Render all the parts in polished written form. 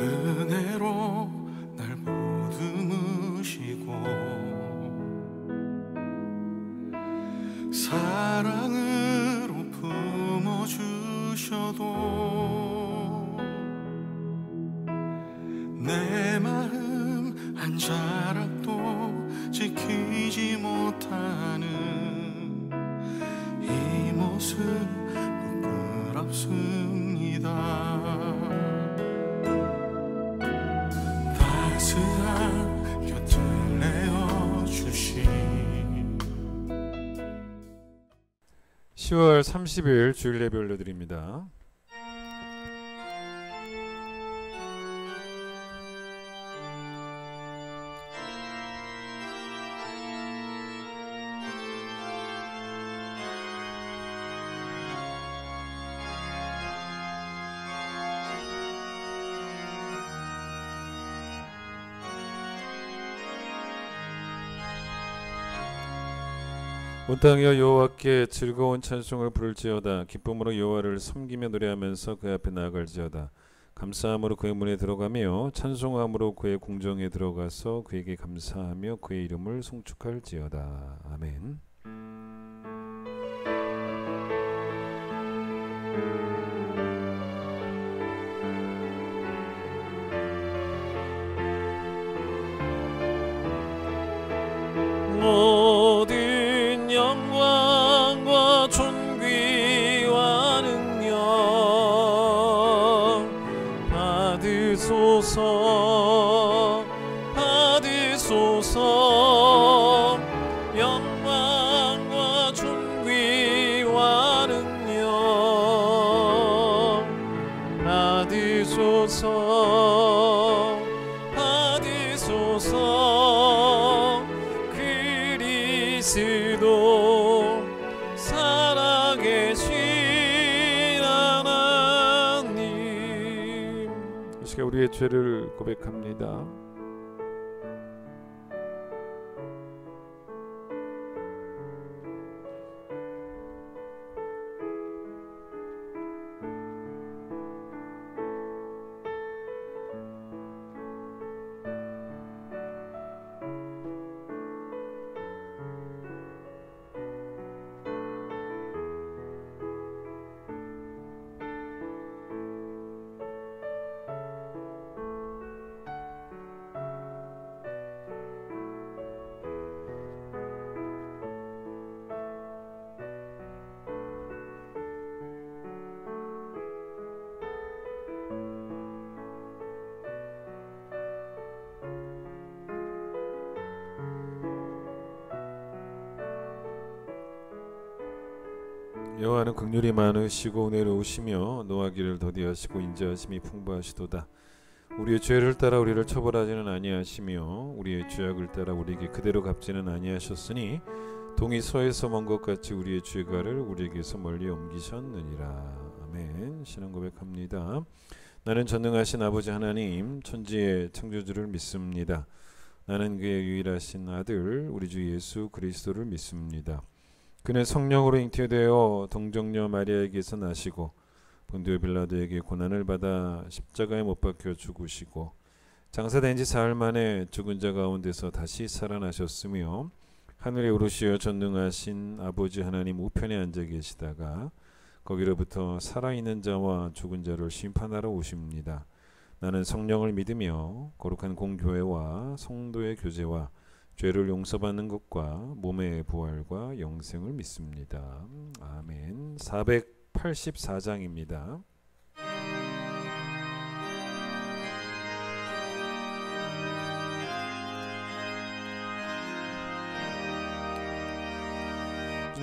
은혜로 날 보듬으시고 사랑으로 품어주셔도 내 마음 한 자락도 지키지 못하는 이 모습 부끄럽습니다. 따스한 곁을 내어주신 10월 30일 주일 예배 올려드립니다. 온 땅이여 여호와께 즐거운 찬송을 부를지어다. 기쁨으로 여호와를 섬기며 노래하면서 그 앞에 나아갈지어다. 감사함으로 그의 문에 들어가며 찬송함으로 그의 궁정에 들어가서 그에게 감사하며 그의 이름을 송축할지어다. 아멘. 모든 영광과 존귀와 능력 받으소서 받으소서. 영광과 존귀와 능력 받으소서 받으소서. 그리스도 살아계신 하나님, 이 시간 우리의 죄를 고백합니다. 여호와는 긍휼이 많으시고 은혜로우시며 노하기를 더디하시고 인자하심이 풍부하시도다. 우리의 죄를 따라 우리를 처벌하지는 아니하시며 우리의 죄악을 따라 우리에게 그대로 갚지는 아니하셨으니 동이 서에서 먼 것 같이 우리의 죄가를 우리에게서 멀리 옮기셨느니라. 아멘. 신앙 고백합니다. 나는 전능하신 아버지 하나님 천지의 창조주를 믿습니다. 나는 그의 유일하신 아들 우리 주 예수 그리스도를 믿습니다. 그는 성령으로 잉태되어 동정녀 마리아에게서 나시고 본디오 빌라도에게 고난을 받아 십자가에 못 박혀 죽으시고 장사된 지 사흘 만에 죽은 자 가운데서 다시 살아나셨으며 하늘에 오르시어 전능하신 아버지 하나님 우편에 앉아 계시다가 거기로부터 살아있는 자와 죽은 자를 심판하러 오십니다. 나는 성령을 믿으며 거룩한 공교회와 성도의 교제와 죄를 용서받는 것과 몸의 부활과 영생을 믿습니다. 아멘. 484장입니다.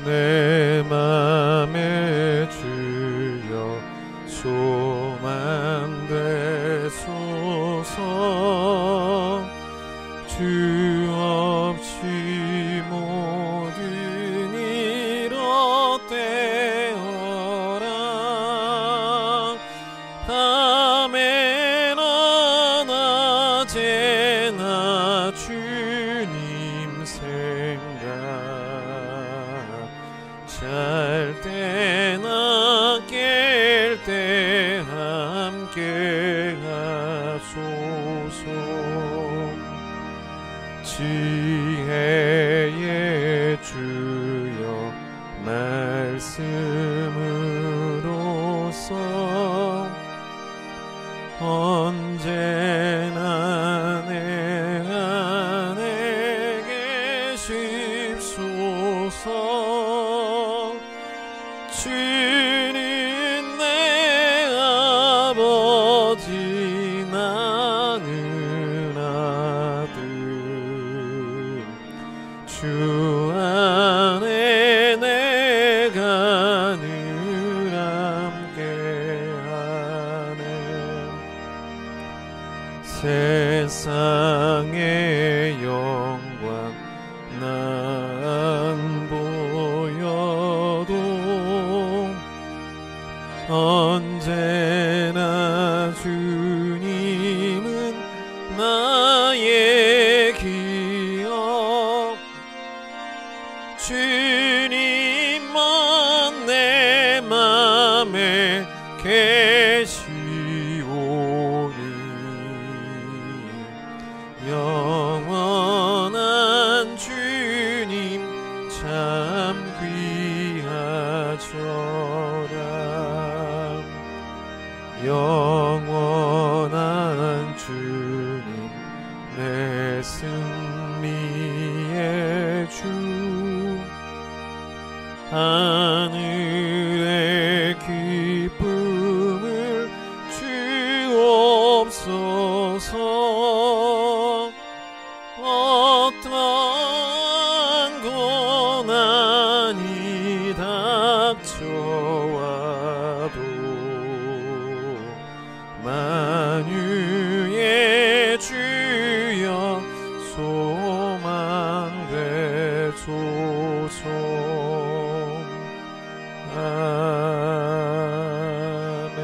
내 맘에 주여 소망되소서. 주 없이 모든 일 헛되어라. 밤에 함께 하소서. 지혜의 주여 말씀으로써 언제나 내 안에 계십소서. 주는 내 아버지 나는 아들 주 안에 내가 늘 함께하네. 세상의 영광 난 보여도 언제나 주님은 나의 기억. 주님만 내 맘에 계시오니 영원한 주님 참 귀하셔라. 영원한 주님 내 승리의 주. 하늘의 기쁨을 주옵소서. 어떠한 고난이 닥쳐와도 만유의 주여 소망되소서. 아멘.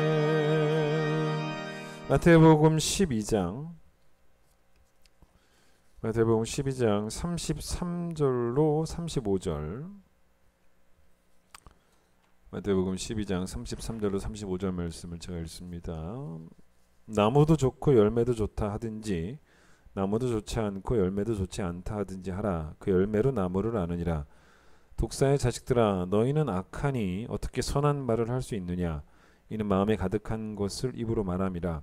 마태복음 12장 33절로 35절. 마태복음 12장 33절로 35절 말씀을 제가 읽습니다. 나무도 좋고 열매도 좋다 하든지 나무도 좋지 않고 열매도 좋지 않다 하든지 하라. 그 열매로 나무를 아느니라. 독사의 자식들아, 너희는 악하니 어떻게 선한 말을 할 수 있느냐? 이는 마음에 가득한 것을 입으로 말함이라.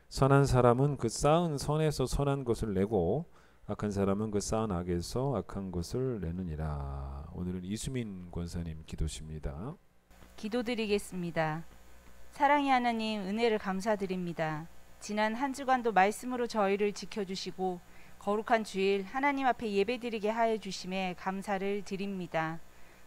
선한 사람은 그 쌓은 선에서 선한 것을 내고 악한 사람은 그 쌓은 악에서 악한 것을 내느니라. 오늘은 이수민 권사님 기도십니다. 기도드리겠습니다. 사랑의 하나님, 은혜를 감사드립니다. 지난 한 주간도 말씀으로 저희를 지켜주시고 거룩한 주일 하나님 앞에 예배드리게 하여 주심에 감사를 드립니다.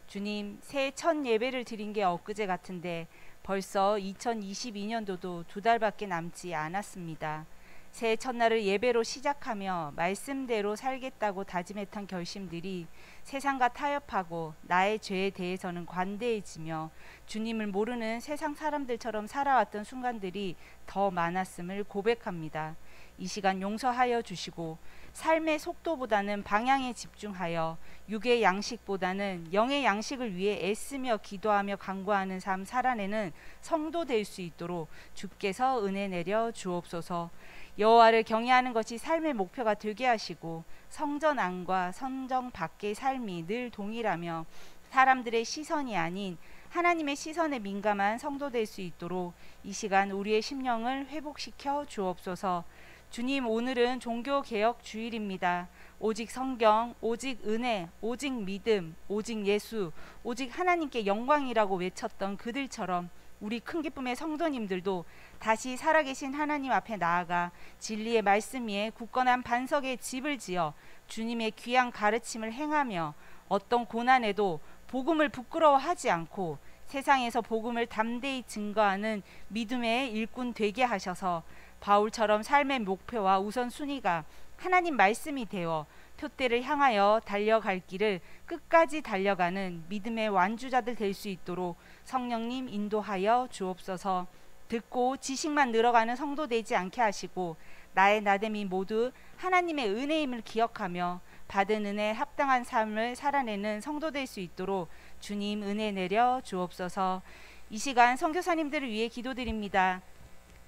주님, 새해 첫 예배를 드린 게 엊그제 같은데 벌써 2022년도도 2달밖에 남지 않았습니다. 새해 첫날을 예배로 시작하며 말씀대로 살겠다고 다짐했던 결심들이 세상과 타협하고 나의 죄에 대해서는 관대해지며 주님을 모르는 세상 사람들처럼 살아왔던 순간들이 더 많았음을 고백합니다. 이 시간 용서하여 주시고 삶의 속도보다는 방향에 집중하여 육의 양식보다는 영의 양식을 위해 애쓰며 기도하며 간구하는 삶 살아내는 성도 될 수 있도록 주께서 은혜 내려 주옵소서. 여호와를 경외하는 것이 삶의 목표가 되게 하시고 성전 안과 성전 밖의 삶이 늘 동일하며 사람들의 시선이 아닌 하나님의 시선에 민감한 성도 될 수 있도록 이 시간 우리의 심령을 회복시켜 주옵소서. 주님, 오늘은 종교개혁 주일입니다. 오직 성경, 오직 은혜, 오직 믿음, 오직 예수, 오직 하나님께 영광이라고 외쳤던 그들처럼 우리 큰 기쁨의 성도님들도 다시 살아계신 하나님 앞에 나아가 진리의 말씀 위에 굳건한 반석의 집을 지어 주님의 귀한 가르침을 행하며 어떤 고난에도 복음을 부끄러워하지 않고 세상에서 복음을 담대히 증거하는 믿음의 일꾼 되게 하셔서 바울처럼 삶의 목표와 우선순위가 하나님 말씀이 되어 표대를 향하여 달려갈 길을 끝까지 달려가는 믿음의 완주자들 될 수 있도록 성령님 인도하여 주옵소서. 듣고 지식만 늘어가는 성도 되지 않게 하시고 나의 나됨이 모두 하나님의 은혜임을 기억하며 받은 은혜에 합당한 삶을 살아내는 성도 될 수 있도록 주님 은혜 내려 주옵소서. 이 시간 선교사님들을 위해 기도드립니다.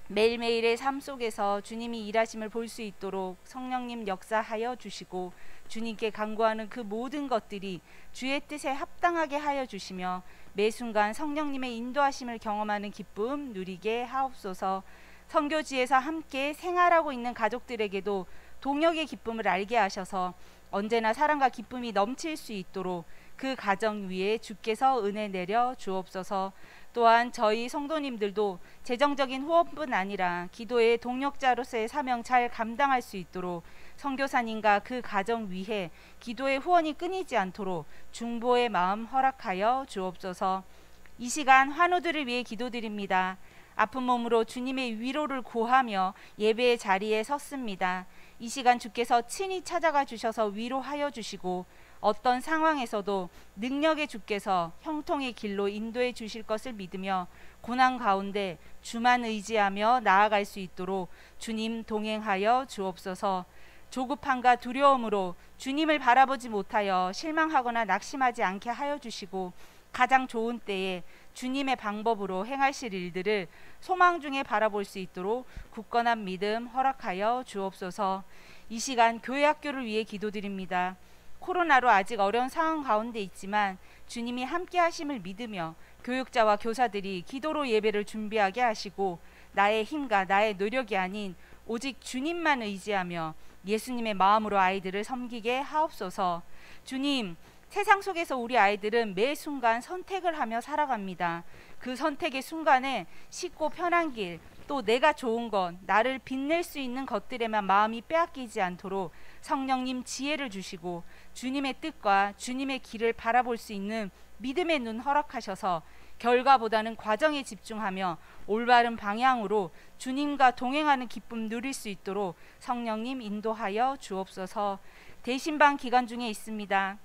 매일매일의 삶 속에서 주님이 일하심을 볼 수 있도록 성령님 역사하여 주시고 주님께 간구하는 그 모든 것들이 주의 뜻에 합당하게 하여 주시며 매 순간 성령님의 인도하심을 경험하는 기쁨 누리게 하옵소서. 선교지에서 함께 생활하고 있는 가족들에게도 동역의 기쁨을 알게 하셔서 언제나 사랑과 기쁨이 넘칠 수 있도록 그 가정 위에 주께서 은혜 내려 주옵소서. 또한 저희 성도님들도 재정적인 후원뿐 아니라 기도의 동역자로서의 사명 잘 감당할 수 있도록 선교사님과 그 가정 위에 기도의 후원이 끊이지 않도록 중보의 마음 허락하여 주옵소서. 이 시간 환우들을 위해 기도드립니다. 아픈 몸으로 주님의 위로를 구하며 예배의 자리에 섰습니다. 이 시간 주께서 친히 찾아가 주셔서 위로하여 주시고 어떤 상황에서도 능력의 주께서 형통의 길로 인도해 주실 것을 믿으며 고난 가운데 주만 의지하며 나아갈 수 있도록 주님 동행하여 주옵소서. 조급함과 두려움으로 주님을 바라보지 못하여 실망하거나 낙심하지 않게 하여 주시고 가장 좋은 때에 주님의 방법으로 행하실 일들을 소망 중에 바라볼 수 있도록 굳건한 믿음 허락하여 주옵소서. 이 시간 교회 학교를 위해 기도드립니다. 코로나로 아직 어려운 상황 가운데 있지만 주님이 함께 하심을 믿으며 교육자와 교사들이 기도로 예배를 준비하게 하시고 나의 힘과 나의 노력이 아닌 오직 주님만 의지하며 예수님의 마음으로 아이들을 섬기게 하옵소서. 주님, 세상 속에서 우리 아이들은 매 순간 선택을 하며 살아갑니다. 그 선택의 순간에 쉽고 편한 길, 또 내가 좋은 것, 나를 빛낼 수 있는 것들에만 마음이 빼앗기지 않도록 성령님 지혜를 주시고 주님의 뜻과 주님의 길을 바라볼 수 있는 믿음의 눈 허락하셔서 결과보다는 과정에 집중하며 올바른 방향으로 주님과 동행하는 기쁨 누릴 수 있도록 성령님 인도하여 주옵소서. 대신방 기간 중에 있습니다.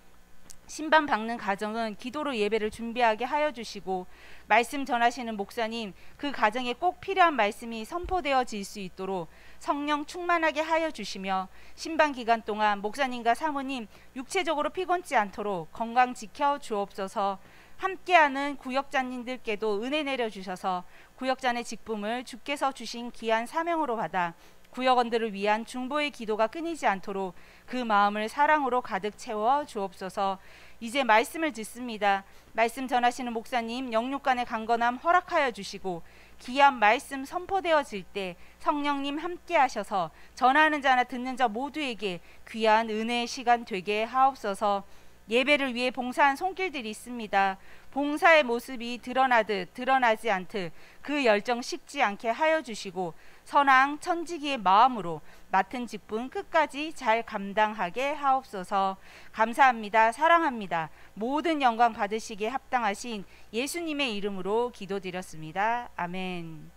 신방 받는 가정은 기도로 예배를 준비하게 하여 주시고 말씀 전하시는 목사님 그 가정에 꼭 필요한 말씀이 선포되어질 수 있도록 성령 충만하게 하여 주시며 신방 기간 동안 목사님과 사모님 육체적으로 피곤치 않도록 건강 지켜 주옵소서. 함께하는 구역자님들께도 은혜 내려주셔서 구역장의 직분을 주께서 주신 귀한 사명으로 받아 구역원들을 위한 중보의 기도가 끊이지 않도록 그 마음을 사랑으로 가득 채워 주옵소서. 이제 말씀을 듣습니다. 말씀 전하시는 목사님 영육간의 강건함 허락하여 주시고 귀한 말씀 선포되어질 때 성령님 함께 하셔서 전하는 자나 듣는 자 모두에게 귀한 은혜의 시간 되게 하옵소서. 예배를 위해 봉사한 손길들이 있습니다. 봉사의 모습이 드러나듯 드러나지 않듯 그 열정 식지 않게 하여 주시고 선왕 천지기의 마음으로 맡은 직분 끝까지 잘 감당하게 하옵소서. 감사합니다. 사랑합니다. 모든 영광 받으시기에 합당하신 예수님의 이름으로 기도드렸습니다. 아멘.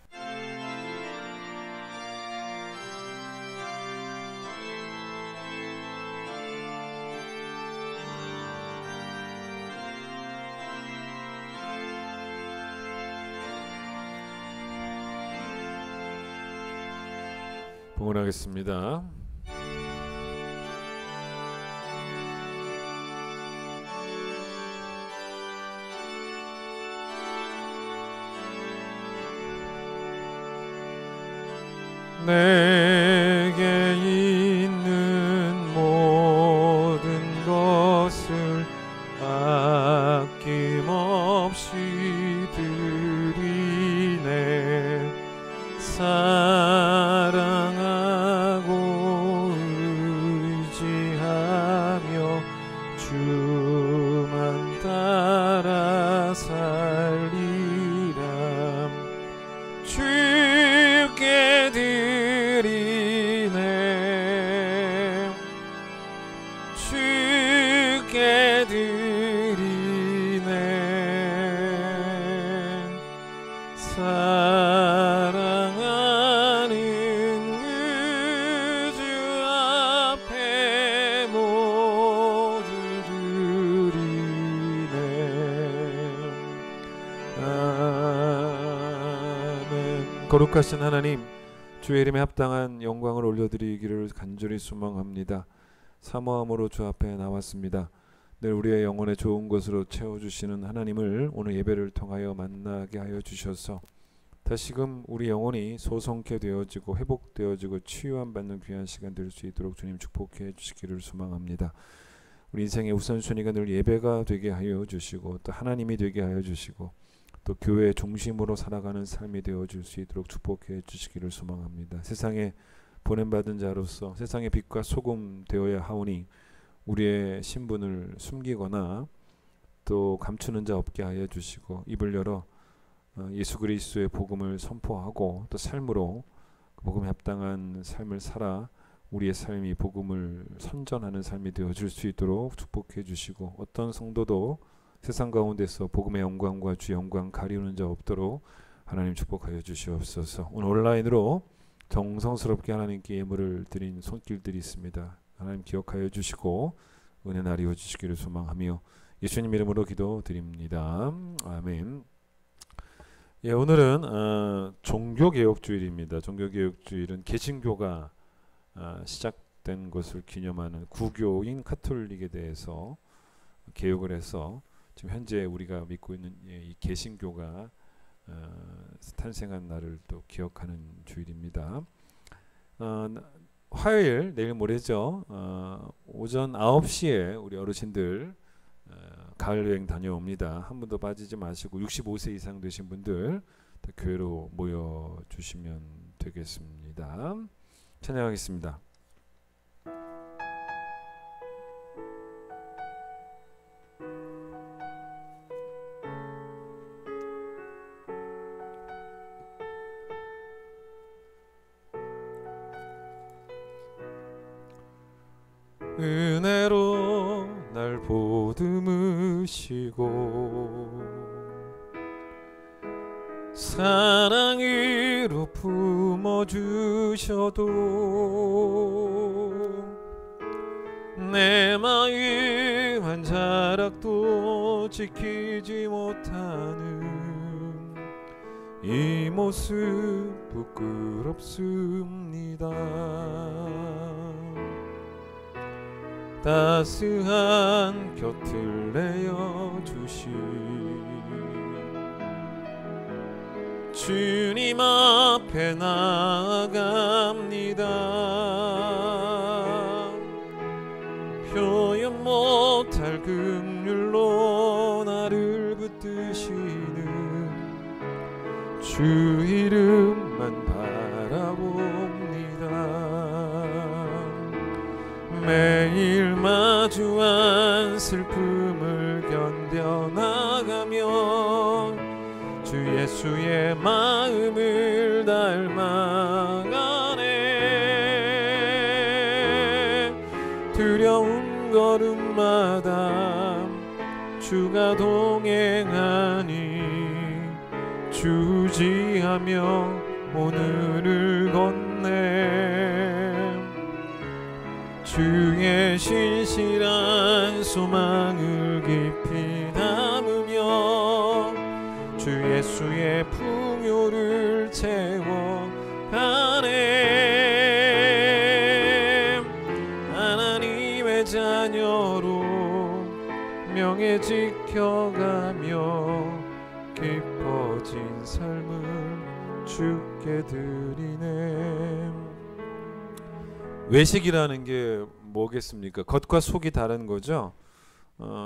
봉헌하겠습니다. 내게 있는 모든 것을 아낌없이 드리네. 사랑하고 의지하며 주만 따라 살리라. 주께 드리네. 주께 드리네. 사랑하는 그 주 앞에 모두 드리네. 아멘. 거룩하신 하나님, 주의 이름에 합당한 영광을 올려드리기를 간절히 소망합니다. 사모함으로 주 앞에 나왔습니다. 늘 우리의 영혼의 좋은 것으로 채워주시는 하나님을 오늘 예배를 통하여 만나게 하여 주셔서 다시금 우리 영혼이 소성케 되어지고 회복되어지고 치유함 받는 귀한 시간 될 수 있도록 주님 축복해 주시기를 소망합니다. 우리 인생의 우선순위가 늘 예배가 되게 하여 주시고 또 하나님이 되게 하여 주시고 또 교회 중심으로 살아가는 삶이 되어줄 수 있도록 축복해 주시기를 소망합니다. 세상에 보냄받은 자로서 세상의 빛과 소금 되어야 하오니 우리의 신분을 숨기거나 또 감추는 자 없게 하여 주시고 입을 열어 예수 그리스도의 복음을 선포하고 또 삶으로 그 복음에 합당한 삶을 살아 우리의 삶이 복음을 선전하는 삶이 되어줄 수 있도록 축복해 주시고 어떤 성도도 세상 가운데서 복음의 영광과 주 영광 가리우는 자 없도록 하나님 축복하여 주시옵소서. 오늘 온라인으로 정성스럽게 하나님께 예물을 드린 손길들이 있습니다. 하나님 기억하여 주시고 은혜 나리워 주시기를 소망하며 예수님 이름으로 기도드립니다. 아멘. 예, 오늘은 종교개혁주일입니다. 종교개혁주일은 개신교가 시작된 것을 기념하는 구교인 카톨릭에 대해서 개혁을 해서 지금 현재 우리가 믿고 있는 이 개신교가 탄생한 날을 또 기억하는 주일입니다. 화요일 내일 모레죠. 오전 9시에 우리 어르신들 가을 여행 다녀옵니다. 한 분도 빠지지 마시고 65세 이상 되신 분들 교회로 모여 주시면 되겠습니다. 찬양하겠습니다. 은혜로 날 보듬으시고 사랑으로 품어주셔도 내 마음 한 자락도 지키지 못하는 이 모습 부끄럽습니다. 따스한 곁을 내어주시 주님 앞에 나아갑니다. 표현 못할 긍휼로 나를 붙드시는 주 이름만 바라봅니다. 매일 마주한 슬픔을 견뎌나가며 주 예수의 마음을 닮아가네. 두려운 걸음마다 주가 동행하니 주지하며 오늘을 걷네. 주의 신실한 소망을 깊이 담으며 주 예수의 풍요를 채워가네. 하나님의 자녀로 명예 지켜가며 깊어진 삶을 주께 드리네. 외식이라는 게 뭐겠습니까? 겉과 속이 다른 거죠.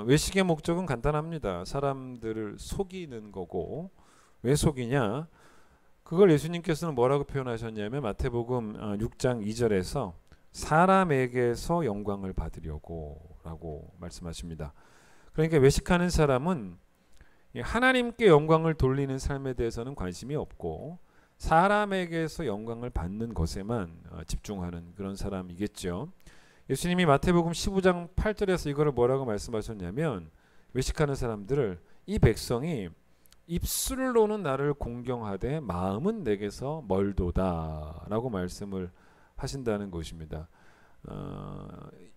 외식의 목적은 간단합니다. 사람들을 속이는 거고, 왜 속이냐? 그걸 예수님께서는 뭐라고 표현하셨냐면 마태복음 6장 2절에서 사람에게서 영광을 받으려고 라고 말씀하십니다. 그러니까 외식하는 사람은 하나님께 영광을 돌리는 삶에 대해서는 관심이 없고 사람에게서 영광을 받는 것에만 집중하는 그런 사람이겠죠. 예수님이 마태복음 15장 8절에서 이거를 뭐라고 말씀하셨냐면 외식하는 사람들을 이 백성이 입술로는 나를 공경하되 마음은 내게서 멀도다 라고 말씀을 하신다는 것입니다.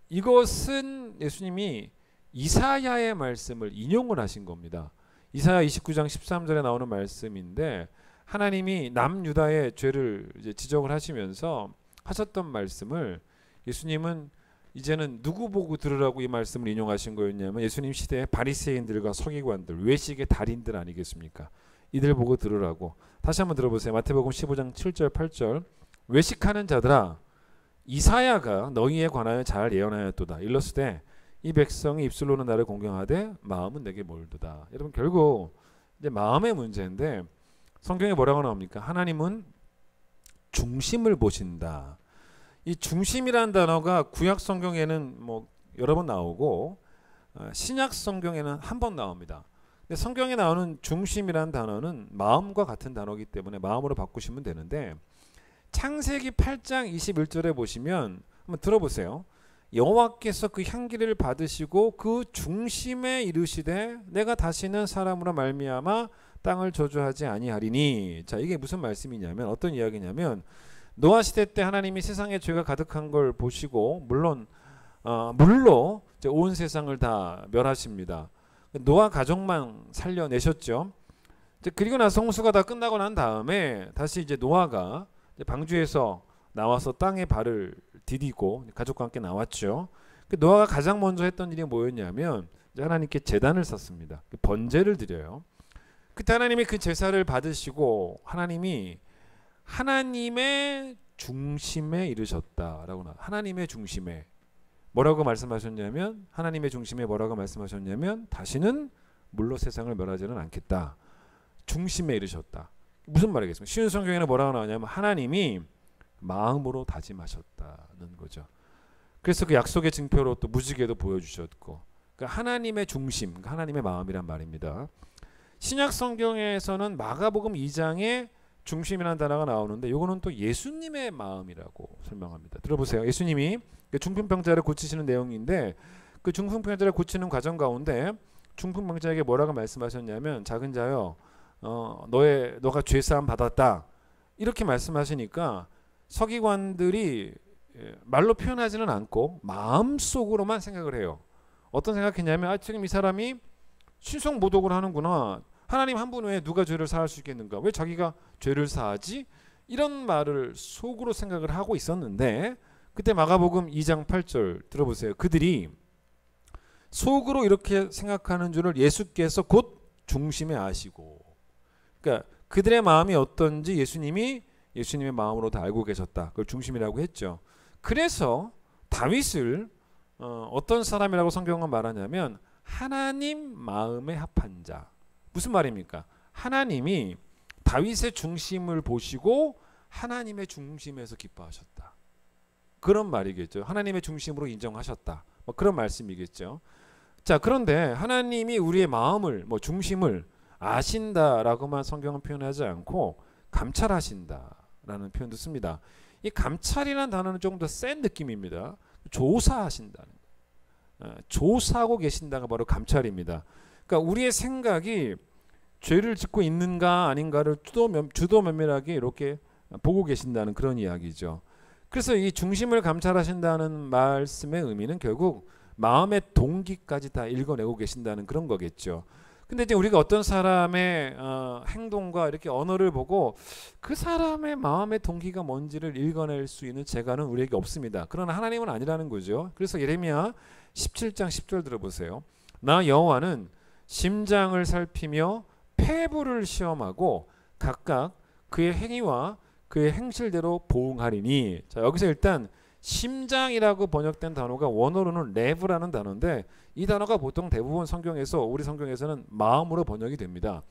이것은 예수님이 이사야의 말씀을 인용을 하신 겁니다. 이사야 29장 13절에 나오는 말씀인데 하나님이 남유다의 죄를 이제 지적을 하시면서 하셨던 말씀을 예수님은 이제는 누구 보고 들으라고 이 말씀을 인용하신 거였냐면 예수님 시대의 바리새인들과 서기관들, 외식의 달인들 아니겠습니까? 이들 보고 들으라고. 다시 한번 들어보세요. 마태복음 15장 7절 8절. 외식하는 자들아 이사야가 너희에 관하여 잘 예언하였도다. 일렀으되 이 백성이 입술로는 나를 공경하되 마음은 내게 멀도다. 여러분 결국 이제 마음의 문제인데 성경에 뭐라고 나옵니까? 하나님은 중심을 보신다. 이 중심이라는 단어가 구약 성경에는 뭐 여러 번 나오고 신약 성경에는 한 번 나옵니다. 근데 성경에 나오는 중심이라는 단어는 마음과 같은 단어이기 때문에 마음으로 바꾸시면 되는데 창세기 8장 21절에 보시면 한번 들어보세요. 여호와께서 그 향기를 받으시고 그 중심에 이르시되 내가 다시는 사람으로 말미암아 땅을 저주하지 아니하리니. 자, 이게 무슨 말씀이냐면 어떤 이야기냐면 노아 시대 때 하나님이 세상에 죄가 가득한 걸 보시고 물론 물로 온 세상을 다 멸하십니다. 노아 가족만 살려내셨죠. 그리고 나서 홍수가 다 끝나고 난 다음에 다시 이제 노아가 방주에서 나와서 땅에 발을 디디고 가족과 함께 나왔죠. 노아가 가장 먼저 했던 일이 뭐였냐면 하나님께 제단을 쌓습니다. 번제를 드려요. 그때 하나님이 그 제사를 받으시고 하나님이 하나님의 중심에 이르셨다라고 나. 하나님의 중심에 뭐라고 말씀하셨냐면 하나님의 중심에 뭐라고 말씀하셨냐면 다시는 물로 세상을 멸하지는 않겠다. 중심에 이르셨다. 무슨 말이겠습니까? 쉬운 성경에는 뭐라고 나오냐면 하나님이 마음으로 다짐하셨다는 거죠. 그래서 그 약속의 증표로 또 무지개도 보여주셨고, 그러니까 하나님의 중심, 그러니까 하나님의 마음이란 말입니다. 신약 성경에서는 마가복음 2장에 중심이라는 단어가 나오는데 이거는 또 예수님의 마음이라고 설명합니다. 들어보세요. 예수님이 중풍병자를 고치시는 내용인데 그 중풍병자를 고치는 과정 가운데 중풍병자에게 뭐라고 말씀하셨냐면 작은 자여 너가 죄사함 받았다 이렇게 말씀하시니까 서기관들이 말로 표현하지는 않고 마음속으로만 생각을 해요. 어떤 생각했냐면 지금 이 사람이 신성모독을 하는구나. 하나님 한 분 외에 누가 죄를 사할 수 있겠는가? 왜 자기가 죄를 사하지? 이런 말을 속으로 생각을 하고 있었는데 그때 마가복음 2장 8절 들어보세요. 그들이 속으로 이렇게 생각하는 줄을 예수께서 곧 중심에 아시고, 그러니까 그들의 마음이 어떤지 예수님이 예수님의 마음으로 다 알고 계셨다. 그걸 중심이라고 했죠. 그래서 다윗을 어떤 사람이라고 성경은 말하냐면 하나님 마음에 합한 자. 무슨 말입니까? 하나님이 다윗의 중심을 보시고 하나님의 중심에서 기뻐하셨다. 그런 말이겠죠. 하나님의 중심으로 인정하셨다. 뭐 그런 말씀이겠죠. 자, 그런데 하나님이 우리의 마음을 중심을 아신다라고만 성경은 표현하지 않고 감찰하신다라는 표현도 씁니다. 이 감찰이라는 단어는 조금 더 센 느낌입니다. 조사하신다는 조사하고 계신다가 바로 감찰입니다. 그러니까 우리의 생각이 죄를 짓고 있는가 아닌가를 주도면밀하게 이렇게 보고 계신다는 그런 이야기죠. 그래서 이 중심을 감찰하신다는 말씀의 의미는 결국 마음의 동기까지 다 읽어내고 계신다는 그런 거겠죠. 근데 이제 우리가 어떤 사람의 행동과 이렇게 언어를 보고 그 사람의 마음의 동기가 뭔지를 읽어낼 수 있는 재간은 우리에게 없습니다. 그러나 하나님은 아니라는 거죠. 그래서 예레미야 17장 10절 들어보세요. 나 여호와는 심장을 살피며 폐부를 시험하고 각각 그의 행위와 그의 행실대로 보응하리니. 자, 여기서 일단 심장이라고 번역된 단어가 원어로는 레브라는 단어인데 이 단어가 보통 대부분 성경에서 우리 성경에서는 마음으로 번역이 됩니다.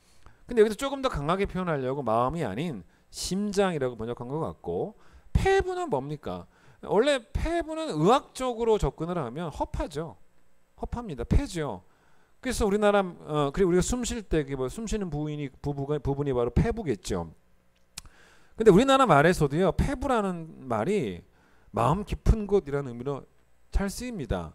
근데 여기서 조금 더 강하게 표현하려고 마음이 아닌 심장이라고 번역한 것 같고, 폐부는 뭡니까? 원래 폐부는 의학적으로 접근을 하면 허파죠. 허파입니다. 폐죠. 그래서 우리나라 그리고 우리가 숨 쉴 때 숨 쉬는 부분이 바로 폐부겠죠. 근데 우리나라 말에서도요, 폐부라는 말이 마음 깊은 곳이라는 의미로 잘 쓰입니다.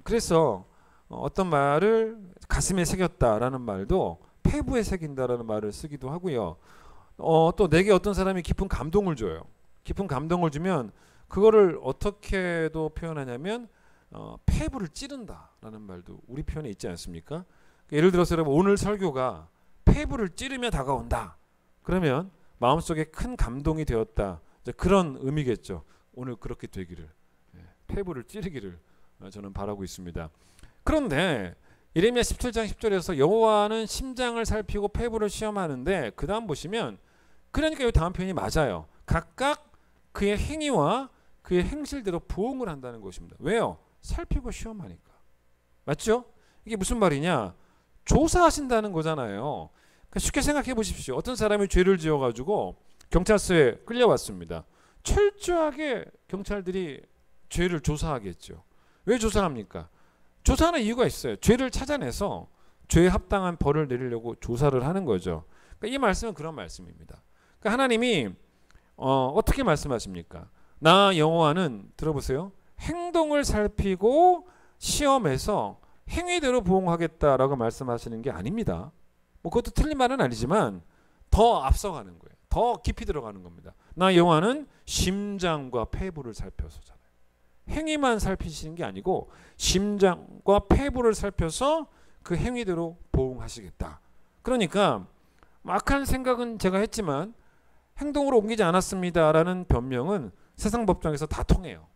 그래서 어떤 말을 가슴에 새겼다라는 말도 폐부에 새긴다라는 말을 쓰기도 하고요. 또 내게 어떤 사람이 깊은 감동을 줘요. 깊은 감동을 주면 그거를 어떻게도 표현하냐면 폐부를 찌른다라는 말도 우리 표현에 있지 않습니까? 예를 들어서 여러분 오늘 설교가 폐부를 찌르며 다가온다. 그러면 마음속에 큰 감동이 되었다. 그런 의미겠죠. 오늘 그렇게 되기를, 폐부를 찌르기를 저는 바라고 있습니다. 그런데 예레미야 17장 10절에서 여호와는 심장을 살피고 폐부를 시험하는데 그 다음 보시면 그러니까 이 다음 표현이 맞아요. 각각 그의 행위와 그의 행실대로 보응을 한다는 것입니다. 왜요? 살피고 시험하니까. 맞죠? 이게 무슨 말이냐? 조사하신다는 거잖아요. 그러니까 쉽게 생각해 보십시오. 어떤 사람이 죄를 지어가지고 경찰서에 끌려왔습니다. 철저하게 경찰들이 죄를 조사하겠죠. 왜 조사합니까? 조사하는 이유가 있어요. 죄를 찾아내서 죄에 합당한 벌을 내리려고 조사를 하는 거죠. 그러니까 이 말씀은 그런 말씀입니다. 그러니까 하나님이 어떻게 말씀하십니까? 나 여호와는 들어보세요. 행동을 살피고 시험해서 행위대로 보응하겠다라고 말씀하시는 게 아닙니다. 뭐 그것도 틀린 말은 아니지만 더 앞서가는 거예요. 더 깊이 들어가는 겁니다. 나 여호와는 심장과 폐부를 살펴서잖아요. 행위만 살피시는 게 아니고 심장과 폐부를 살펴서 그 행위대로 보응하시겠다. 그러니까 악한 생각은 제가 했지만 행동으로 옮기지 않았습니다라는 변명은 세상 법정에서 다 통해요.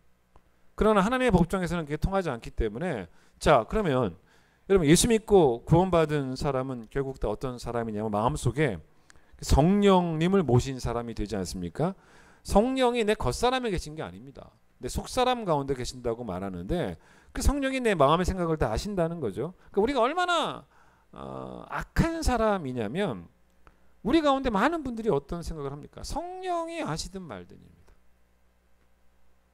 그러나 하나님의 법정에서는 그게 통하지 않기 때문에 자 그러면 여러분 예수 믿고 구원받은 사람은 결국 다 어떤 사람이냐면 마음속에 성령님을 모신 사람이 되지 않습니까? 성령이 내 겉사람에 계신 게 아닙니다. 내 속사람 가운데 계신다고 말하는데 그 성령이 내 마음의 생각을 다 아신다는 거죠. 그러니까 우리가 얼마나 악한 사람이냐면 우리 가운데 많은 분들이 어떤 생각을 합니까? 성령이 아시든 말든입니다.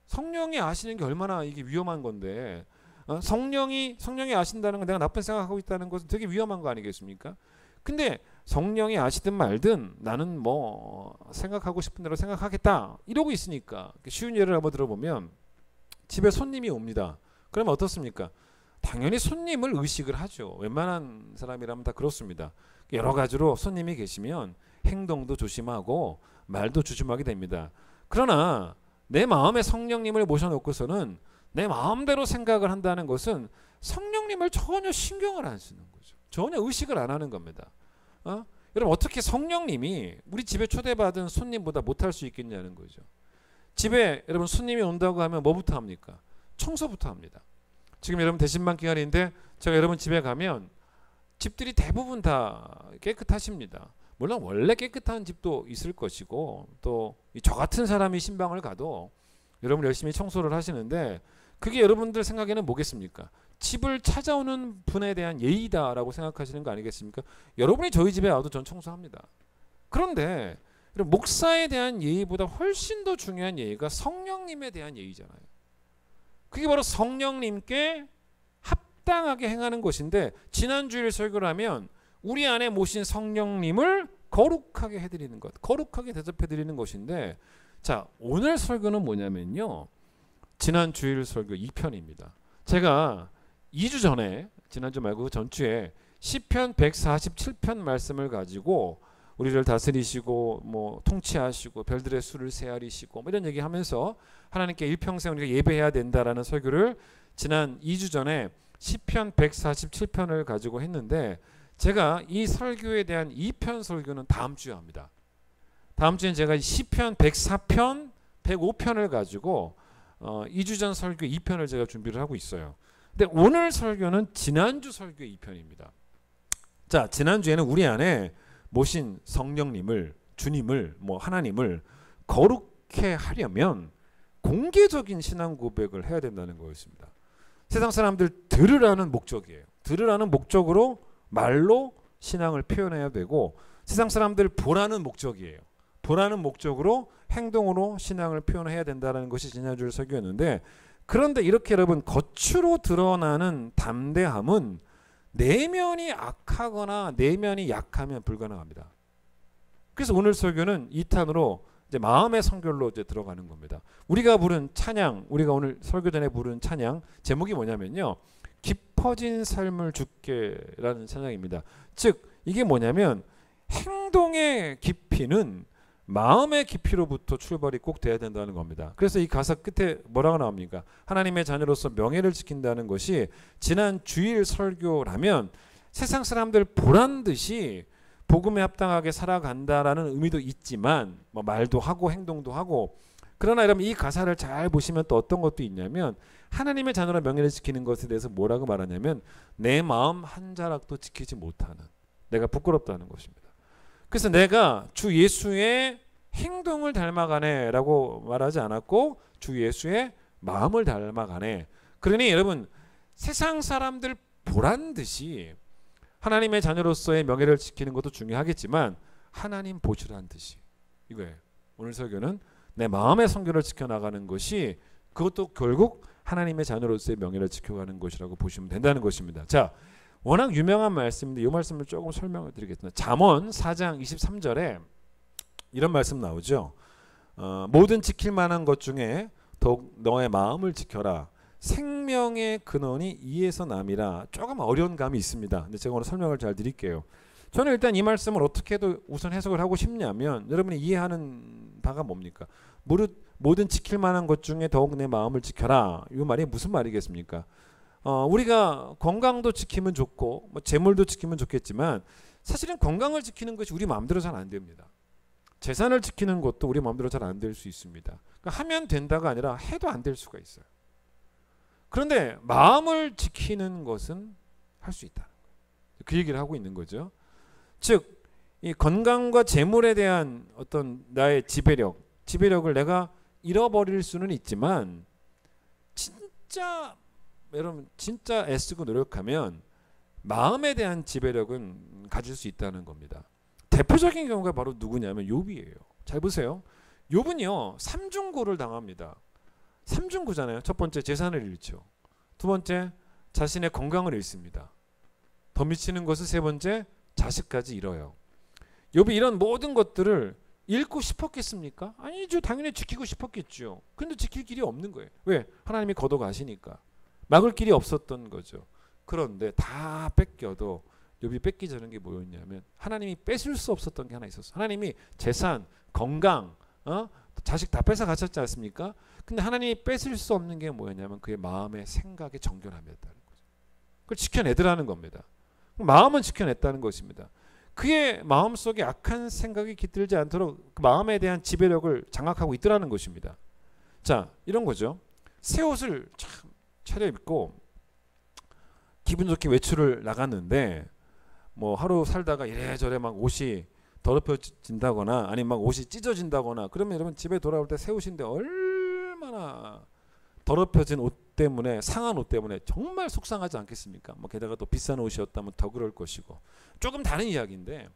성령이 아시는 게 얼마나 이게 위험한 건데 성령이 아신다는 건 내가 나쁜 생각하고 있다는 것은 되게 위험한 거 아니겠습니까? 근데 성령이 아시든 말든 나는 뭐 생각하고 싶은 대로 생각하겠다 이러고 있으니까 쉬운 예를 한번 들어보면 집에 손님이 옵니다. 그러면 어떻습니까? 당연히 손님을 의식을 하죠. 웬만한 사람이라면 다 그렇습니다. 여러 가지로 손님이 계시면 행동도 조심하고 말도 조심하게 됩니다. 그러나 내 마음에 성령님을 모셔놓고서는 내 마음대로 생각을 한다는 것은 성령님을 전혀 신경을 안 쓰는 거죠. 전혀 의식을 안 하는 겁니다. 여러분 어떻게 성령님이 우리 집에 초대받은 손님보다 못할 수 있겠냐는 거죠. 집에 여러분 손님이 온다고 하면 뭐부터 합니까? 청소부터 합니다. 지금 여러분 대신방 기간인데 제가 여러분 집에 가면 집들이 대부분 다 깨끗하십니다. 물론 원래 깨끗한 집도 있을 것이고 또 저 같은 사람이 신방을 가도 여러분 열심히 청소를 하시는데 그게 여러분들 생각에는 뭐겠습니까? 집을 찾아오는 분에 대한 예의다라고 생각하시는 거 아니겠습니까? 여러분이 저희 집에 와도 전 청소합니다. 그런데 목사에 대한 예의보다 훨씬 더 중요한 예의가 성령님에 대한 예의잖아요. 그게 바로 성령님께 합당하게 행하는 것인데 지난주일 설교를 하면 우리 안에 모신 성령님을 거룩하게 해드리는 것, 거룩하게 대접해드리는 것인데 자 오늘 설교는 뭐냐면요. 지난 주일 설교 2편입니다. 제가 2주 전에 지난주 말고 전주에 시편 147편 말씀을 가지고 우리를 다스리시고 뭐 통치하시고 별들의 수를 세아리시고 뭐 이런 얘기하면서 하나님께 일평생 우리가 예배해야 된다라는 설교를 지난 2주 전에 시편 147편을 가지고 했는데 제가 이 설교에 대한 2편 설교는 다음 주에 합니다. 다음 주엔 제가 시편 104편, 105편을 가지고 2주 전 설교 2편을 제가 준비를 하고 있어요. 근데 오늘 설교는 지난주 설교 2편입니다. 자, 지난주에는 우리 안에 모신 성령님을, 주님을, 뭐 하나님을 거룩해 하려면 공개적인 신앙 고백을 해야 된다는 거였습니다. 세상 사람들 들으라는 목적이에요. 들으라는 목적으로 말로 신앙을 표현해야 되고 세상 사람들 보라는 목적이에요. 보라는 목적으로 행동으로 신앙을 표현해야 된다는 것이 지난주 설교였는데 그런데 이렇게 여러분 겉으로 드러나는 담대함은 내면이 악하거나 내면이 약하면 불가능합니다. 그래서 오늘 설교는 2탄으로 이제 마음의 성결로 이제 들어가는 겁니다. 우리가 부른 찬양, 우리가 오늘 설교 전에 부른 찬양 제목이 뭐냐면요. 깊어진 삶을 주께라는 찬양입니다. 즉 이게 뭐냐면 행동의 깊이는 마음의 깊이로부터 출발이 꼭 돼야 된다는 겁니다. 그래서 이 가사 끝에 뭐라고 나옵니까? 하나님의 자녀로서 명예를 지킨다는 것이 지난 주일 설교라면 세상 사람들 보란 듯이 복음에 합당하게 살아간다라는 의미도 있지만 뭐 말도 하고 행동도 하고 그러나 여러분 이 가사를 잘 보시면 또 어떤 것도 있냐면 하나님의 자녀라 명예를 지키는 것에 대해서 뭐라고 말하냐면 내 마음 한 자락도 지키지 못하는, 내가 부끄럽다는 것입니다. 그래서 내가 주 예수의 행동을 닮아가네 라고 말하지 않았고 주 예수의 마음을 닮아가네. 그러니 여러분 세상 사람들 보란 듯이 하나님의 자녀로서의 명예를 지키는 것도 중요하겠지만 하나님 보시란 듯이, 이거예요. 오늘 설교는 내 마음의 성결을 지켜나가는 것이 그것도 결국 하나님의 자녀로서의 명예를 지켜가는 것이라고 보시면 된다는 것입니다. 자, 워낙 유명한 말씀인데 이 말씀을 조금 설명을 드리겠습니다. 잠언 4장 23절에 이런 말씀 나오죠. 모든 지킬 만한 것 중에 더욱 너의 마음을 지켜라. 생명의 근원이 이에서 남이라. 조금 어려운 감이 있습니다. 근데 제가 오늘 설명을 잘 드릴게요. 저는 일단 이 말씀을 어떻게 해도 우선 해석을 하고 싶냐면 여러분이 이해하는 바가 뭡니까? 모든 지킬 만한 것 중에 더욱 내 마음을 지켜라. 이 말이 무슨 말이겠습니까? 우리가 건강도 지키면 좋고 뭐 재물도 지키면 좋겠지만 사실은 건강을 지키는 것이 우리 마음대로 잘 안 됩니다. 재산을 지키는 것도 우리 마음대로 잘 안 될 수 있습니다. 그러니까 하면 된다가 아니라 해도 안 될 수가 있어요. 그런데 마음을 지키는 것은 할 수 있다. 그 얘기를 하고 있는 거죠. 즉, 이 건강과 재물에 대한 어떤 나의 지배력을 내가 잃어버릴 수는 있지만 진짜 여러분 진짜 애쓰고 노력하면 마음에 대한 지배력은 가질 수 있다는 겁니다. 대표적인 경우가 바로 누구냐면 욥이에요. 잘 보세요. 욥은요 3중고를 당합니다. 3중고잖아요. 첫 번째 재산을 잃죠. 두 번째 자신의 건강을 잃습니다. 더 미치는 것은 세 번째 자식까지 잃어요. 욥이 이런 모든 것들을 잃고 싶었겠습니까? 아니죠. 당연히 지키고 싶었겠죠. 근데 지킬 길이 없는 거예요. 왜? 하나님이 걷어가시니까. 막을 길이 없었던 거죠. 그런데 다 뺏겨도 욥이 뺏기자는 게 뭐였냐면 하나님이 뺏을 수 없었던 게 하나 있었어요. 하나님이 재산, 건강, 자식 다 뺏어 가셨지 않습니까? 근데 하나님이 뺏을 수 없는 게 뭐였냐면 그의 마음의 생각의 정결함이었다는 거죠. 그걸 지켜내더라는 겁니다. 마음은 지켜냈다는 것입니다. 그의 마음속에 악한 생각이 깃들지 않도록 그 마음에 대한 지배력을 장악하고 있더라는 것입니다. 자, 이런 거죠. 새 옷을 참 차려입고 기분 좋게 외출을 나갔는데 뭐 하루 살다가 이래저래 막 옷이 더럽혀진다거나 아니면 막 옷이 찢어진다거나 그러면 여러분 집에 돌아올 때 새 옷인데 얼마나 더럽혀진 옷 때문에 상한 옷 때문에 정말 속상하지 않겠습니까? 뭐 게다가 또 비싼 옷이었다면 더 그럴 것이고 조금 다른 이야기인데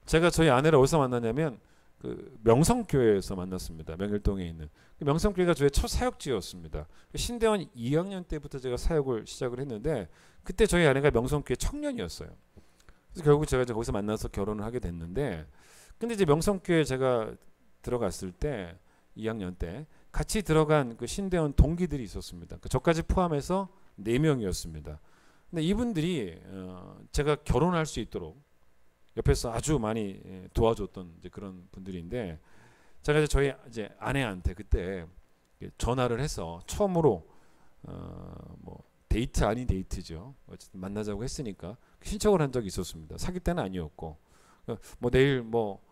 제가 저희 아내를 어디서 만났냐면 그 명성교회에서 만났습니다. 명일동에 있는 명성교회가 저의 첫 사역지였습니다. 신대원 2학년 때부터 제가 사역을 시작을 했는데 그때 저희 아내가 명성교회 청년이었어요. 그래서 결국 제가 이제 거기서 만나서 결혼을 하게 됐는데 근데 이제 명성교회 제가 들어갔을 때 2학년 때 같이 들어간 그 신대원 동기들이 있었습니다. 저까지 포함해서 4명이었습니다. 근데 이분들이 제가 결혼할 수 있도록 옆에서 아주 많이 도와줬던 이제 그런 분들인데 제가 이제 저희 이제 아내한테 그때 전화를 해서 처음으로 뭐 데이트 아닌 데이트죠. 어쨌든 만나자고 했으니까 신청을 한 적이 있었습니다. 사귈 때는 아니었고 뭐 내일 뭐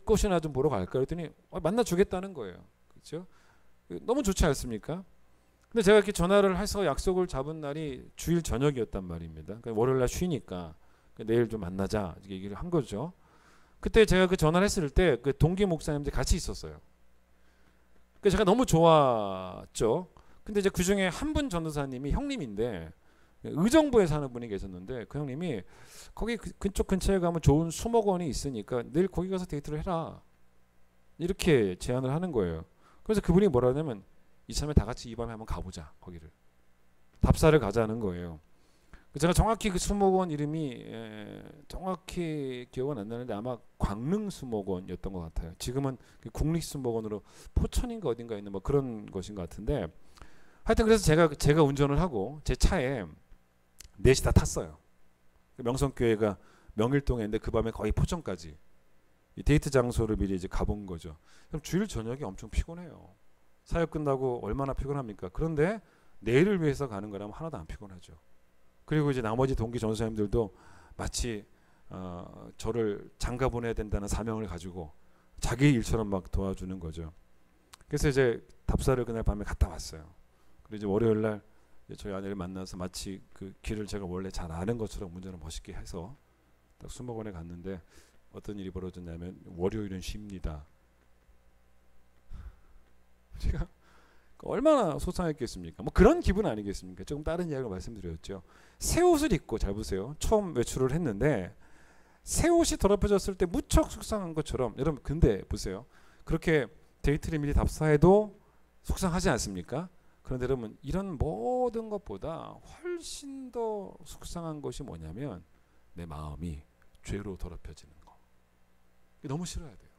꽃이나 좀 보러 갈까 그랬더니 만나 주겠다는 거예요. 그렇죠? 너무 좋지 않습니까? 근데 제가 이렇게 전화를 해서 약속을 잡은 날이 주일 저녁이었단 말입니다. 그러니까 월요일 날 쉬니까 내일 좀 만나자 이렇게 얘기를 한 거죠. 그때 제가 그 전화를 했을 때 그 동기 목사님들 같이 있었어요. 그래서 제가 너무 좋았죠. 근데 이제 그 중에 한 분 전도사님이 형님인데 의정부에 사는 분이 계셨는데 그 형님이 거기 그쪽 근처에 가면 좋은 수목원이 있으니까 내일 거기 가서 데이트를 해라 이렇게 제안을 하는 거예요. 그래서 그분이 뭐라 하냐면 이참에 다 같이 이 밤에 한번 가보자 거기를 답사를 가자는 거예요. 제가 정확히 그 수목원 이름이 정확히 기억은 안 나는데 아마 광릉수목원이었던 것 같아요. 지금은 국립수목원으로 포천인가 어딘가 있는 뭐 그런 것인 것 같은데 하여튼 그래서 제가 운전을 하고 제 차에 넷이 다 탔어요. 명성교회가 명일동에 있는데 그 밤에 거의 포천까지 이 데이트 장소를 미리 이제 가본 거죠. 그럼 주일 저녁이 엄청 피곤해요. 사역 끝나고 얼마나 피곤합니까? 그런데 내일을 위해서 가는 거라면 하나도 안 피곤하죠. 그리고 이제 나머지 동기 전도사님들도 마치 저를 장가 보내야 된다는 사명을 가지고 자기 일처럼 막 도와주는 거죠. 그래서 이제 답사를 그날 밤에 갔다 왔어요. 그리고 이제 월요일 날 저희 아내를 만나서 마치 그 길을 제가 원래 잘 아는 것처럼 운전을 멋있게 해서 딱 수목원에 갔는데 어떤 일이 벌어졌냐면 월요일은 쉽니다. 제가 얼마나 속상했겠습니까? 뭐 그런 기분 아니겠습니까? 조금 다른 이야기를 말씀드렸죠. 새 옷을 입고, 잘 보세요. 처음 외출을 했는데 새 옷이 더럽혀졌을 때 무척 속상한 것처럼, 여러분 근데 보세요. 그렇게 데이트를 미리 답사해도 속상하지 않습니까? 그런데 여러분 이런 모든 것보다 훨씬 더 속상한 것이 뭐냐면 내 마음이 죄로 더럽혀지는 거. 이게 너무 싫어야 돼요.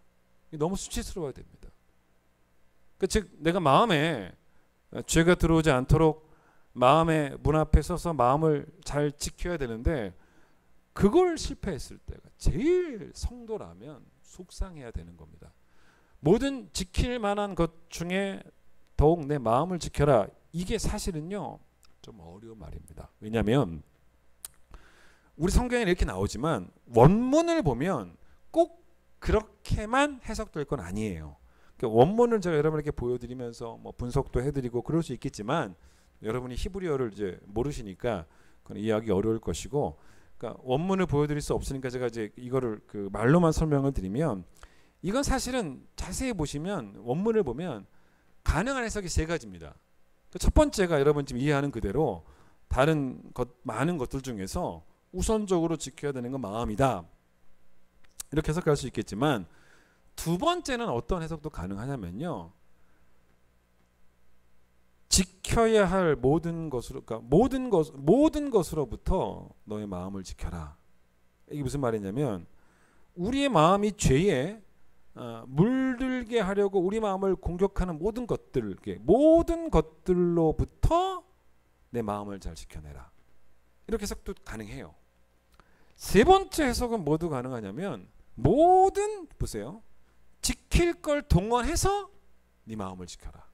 이게 너무 수치스러워야 됩니다. 즉 내가 마음에 죄가 들어오지 않도록 마음의 문 앞에 서서 마음을 잘 지켜야 되는데 그걸 실패했을 때가 제일 성도라면 속상해야 되는 겁니다. 모든 지킬 만한 것 중에 더욱 내 마음을 지켜라. 이게 사실은요 좀 어려운 말입니다. 왜냐하면 우리 성경에 이렇게 나오지만 원문을 보면 꼭 그렇게만 해석될 건 아니에요. 그러니까 원문을 제가 여러분에게 보여드리면서 뭐 분석도 해드리고 그럴 수 있겠지만 여러분이 히브리어를 이제 모르시니까 그건 이해하기 어려울 것이고, 그러니까 원문을 보여드릴 수 없으니까 제가 이제 이거를 그 말로만 설명을 드리면, 이건 사실은 자세히 보시면 원문을 보면 가능한 해석이 세 가지입니다. 첫 번째가 여러분 지금 이해하는 그대로 다른 많은 것들 중에서 우선적으로 지켜야 되는 건 마음이다, 이렇게 해석할 수 있겠지만, 두 번째는 어떤 해석도 가능하냐면요, 지켜야 할 모든 것으로, 그러니까 모든 것으로부터 너의 마음을 지켜라. 이게 무슨 말이냐면 우리의 마음이 죄에 물들게 하려고 우리 마음을 공격하는 모든 것들로부터 내 마음을 잘 지켜내라. 이렇게 해석도 가능해요. 세 번째 해석은 뭐도 가능하냐면 보세요. 지킬 걸 동원해서 네 마음을 지켜라.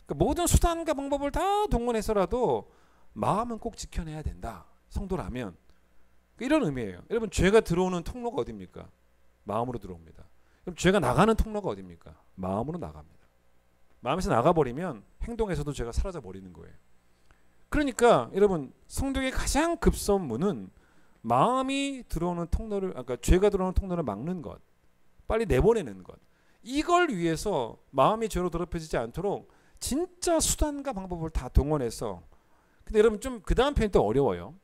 그러니까 모든 수단과 방법을 다 동원해서라도 마음은 꼭 지켜내야 된다. 성도라면. 이런 의미예요. 여러분 죄가 들어오는 통로가 어디입니까? 마음으로 들어옵니다. 그럼 죄가 나가는 통로가 어디입니까? 마음으로 나갑니다. 마음에서 나가버리면 행동에서도 죄가 사라져 버리는 거예요. 그러니까 여러분 성도의 가장 급선무는 마음이 들어오는 통로를, 그러니까 죄가 들어오는 통로를 막는 것, 빨리 내보내는 것. 이걸 위해서 마음이 죄로 더럽혀지지 않도록 진짜 수단과 방법을 다 동원해서. 근데 여러분 좀 그 다음 편이 또 어려워요.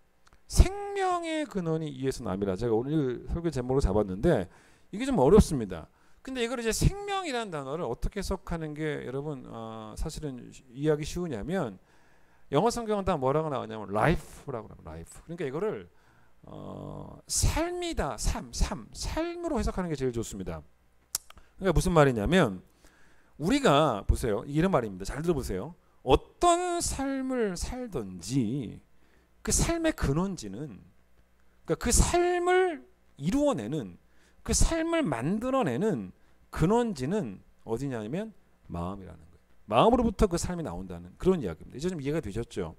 생명의 근원이 이에서 남이라. 제가 오늘 설교 제목으로 잡았는데 이게 좀 어렵습니다. 근데 이걸 이제 생명이라는 단어를 어떻게 해석하는 게 여러분 사실은 이해하기 쉬우냐면, 영어 성경은 다 뭐라고 나오냐면 life라고 합니다. life. 그러니까 이거를 삶이다, 삶으로 해석하는 게 제일 좋습니다. 그러니까 무슨 말이냐면 우리가 보세요. 이런 말입니다. 잘 들어보세요. 어떤 삶을 살든지 그 삶의 근원지는, 그러니까 그 삶을 이루어내는, 그 삶을 만들어내는 근원지는 어디냐면 마음이라는 거예요. 마음으로부터 그 삶이 나온다는 그런 이야기입니다. 이제 좀 이해가 되셨죠?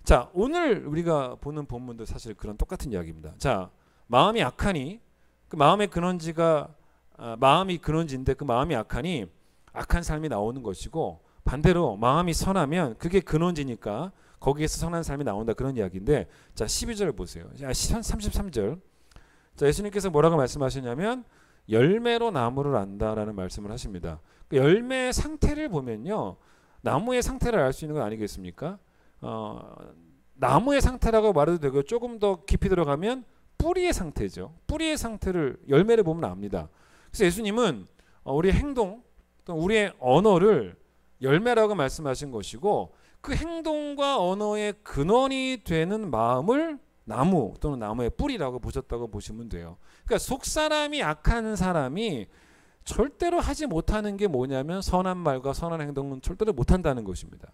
자, 오늘 우리가 보는 본문도 사실 그런 똑같은 이야기입니다. 자, 마음이 악하니, 그 마음의 근원지가 마음이 근원지인데 그 마음이 악하니 악한 삶이 나오는 것이고, 반대로 마음이 선하면 그게 근원지니까 거기에서 선한 삶이 나온다, 그런 이야기인데, 자 12절 보세요. 33절. 자, 예수님께서 뭐라고 말씀하시냐면 열매로 나무를 안다라는 말씀을 하십니다. 그 열매의 상태를 보면요, 나무의 상태를 알 수 있는 건 아니겠습니까? 나무의 상태라고 말해도 되고 조금 더 깊이 들어가면 뿌리의 상태죠. 뿌리의 상태를 열매를 보면 압니다. 그래서 예수님은 우리의 행동 또 우리의 언어를 열매라고 말씀하신 것이고, 그 행동과 언어의 근원이 되는 마음을 나무 또는 나무의 뿌리라고 보셨다고 보시면 돼요. 그러니까 속사람이 악한 사람이 절대로 하지 못하는 게 뭐냐면 선한 말과 선한 행동은 절대로 못한다는 것입니다.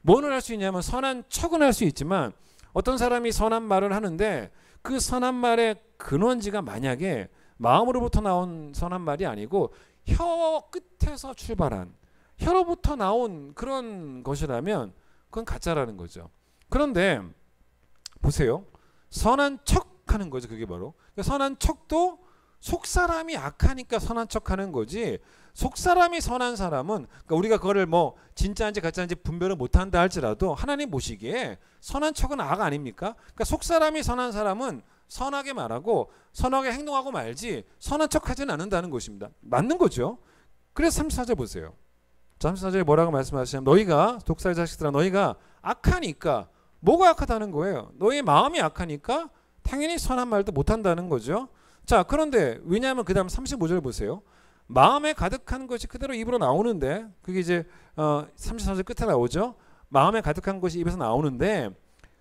뭐를 할 수 있냐면 선한 척은 할 수 있지만, 어떤 사람이 선한 말을 하는데 그 선한 말의 근원지가 만약에 마음으로부터 나온 선한 말이 아니고 혀 끝에서 출발한, 혀로부터 나온 그런 것이라면 그건 가짜라는 거죠. 그런데 보세요. 선한 척 하는 거죠. 그게 바로. 선한 척도 속사람이 악하니까 선한 척하는 거지. 속사람이 선한 사람은, 그러니까 우리가 그거를 뭐 진짜인지 가짜인지 분별을 못한다 할지라도 하나님 보시기에 선한 척은 악 아닙니까? 그러니까 속사람이 선한 사람은 선하게 말하고 선하게 행동하고 말지 선한 척하지는 않는다는 것입니다. 맞는 거죠. 그래서 34절 보세요. 34절에 뭐라고 말씀하시냐면 너희가 독사의 자식들아 너희가 악하니까, 뭐가 악하다는 거예요? 너희 마음이 악하니까 당연히 선한 말도 못한다는 거죠. 자, 그런데 왜냐하면 그 다음 35절 보세요. 마음에 가득한 것이 그대로 입으로 나오는데, 그게 이제 34절 끝에 나오죠. 마음에 가득한 것이 입에서 나오는데,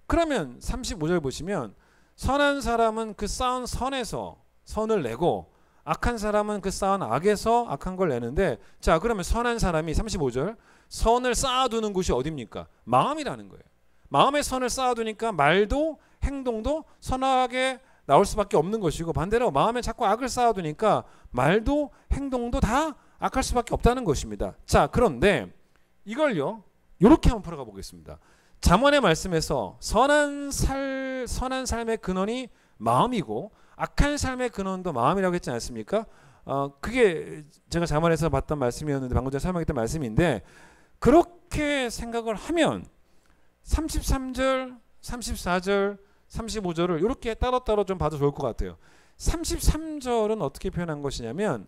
그러면 35절 보시면 선한 사람은 그 쌓은 선에서 선을 내고 악한 사람은 그 쌓은 악에서 악한 걸 내는데, 자, 그러면 선한 사람이 35절 선을 쌓아두는 곳이 어디입니까? 마음이라는 거예요. 마음에 선을 쌓아두니까 말도 행동도 선하게 나올 수밖에 없는 것이고, 반대로 마음에 자꾸 악을 쌓아두니까 말도 행동도 다 악할 수밖에 없다는 것입니다. 자, 그런데 이걸요 이렇게 한번 풀어가 보겠습니다. 잠언의 말씀에서 선한 삶의 근원이 마음이고 악한 삶의 근원도 마음이라고 했지 않습니까? 그게 제가 잠언에서 봤던 말씀이었는데, 방금 전에 설명했던 말씀인데, 그렇게 생각을 하면 33절, 34절, 35절을 이렇게 따로따로 좀 봐도 좋을 것 같아요. 33절은 어떻게 표현한 것이냐면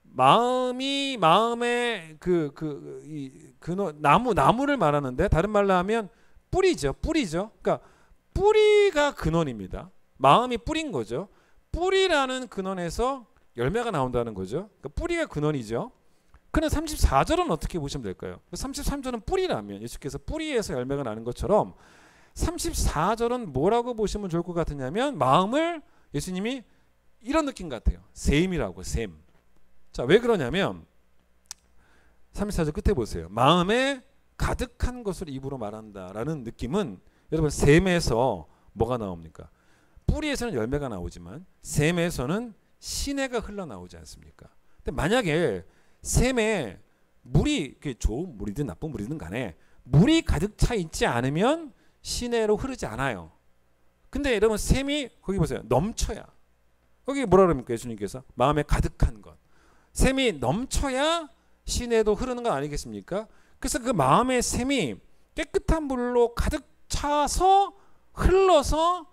마음이 마음의 나무를 말하는데, 다른 말로 하면 뿌리죠. 그러니까 뿌리가 근원입니다. 마음이 뿌린 거죠. 뿌리라는 근원에서 열매가 나온다는 거죠. 그러니까 뿌리가 근원이죠. 그런데 34절은 어떻게 보시면 될까요? 33절은 뿌리라면 예수께서 뿌리에서 열매가 나는 것처럼 34절은 뭐라고 보시면 좋을 것 같으냐면 마음을 예수님이 이런 느낌 같아요. 셈이라고, 셈. 자, 왜 그러냐면 34절 끝에 보세요. 마음에 가득한 것을 입으로 말한다라는 느낌은, 여러분 셈에서 뭐가 나옵니까? 뿌리에서는 열매가 나오지만 셈에서는 시내가 흘러나오지 않습니까? 근데 만약에 셈에 물이, 좋은 물이든 나쁜 물이든 간에 물이 가득 차 있지 않으면 시내로 흐르지 않아요. 근데 여러분 셈이 거기 보세요. 넘쳐야. 거기 뭐라 그럽니까? 예수님께서 마음에 가득한 것. 셈이 넘쳐야 시내도 흐르는 거 아니겠습니까? 그래서 그 마음의 셈이 깨끗한 물로 가득 차서 흘러서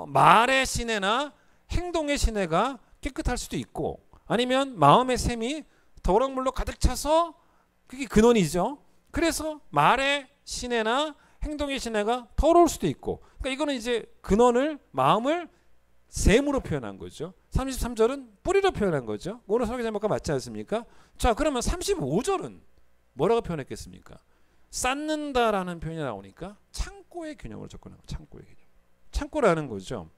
말의 시내나 행동의 시내가 깨끗할 수도 있고, 아니면 마음의 셈이 더러운 물로 가득 차서, 그게 근원이죠. 그래서 말의 시내나 행동의 시내가 더러울 수도 있고, 그러니까 이거는 이제 근원을, 마음을 셈으로 표현한 거죠. 33절은 뿌리로 표현한 거죠. 오늘 설교 제목과 맞지 않습니까? 자, 그러면 35절은 뭐라고 표현했겠습니까? 쌓는다라는 표현이 나오니까 창고의 개념으로 접근하고, 창고의 개념. 창고라는 거죠.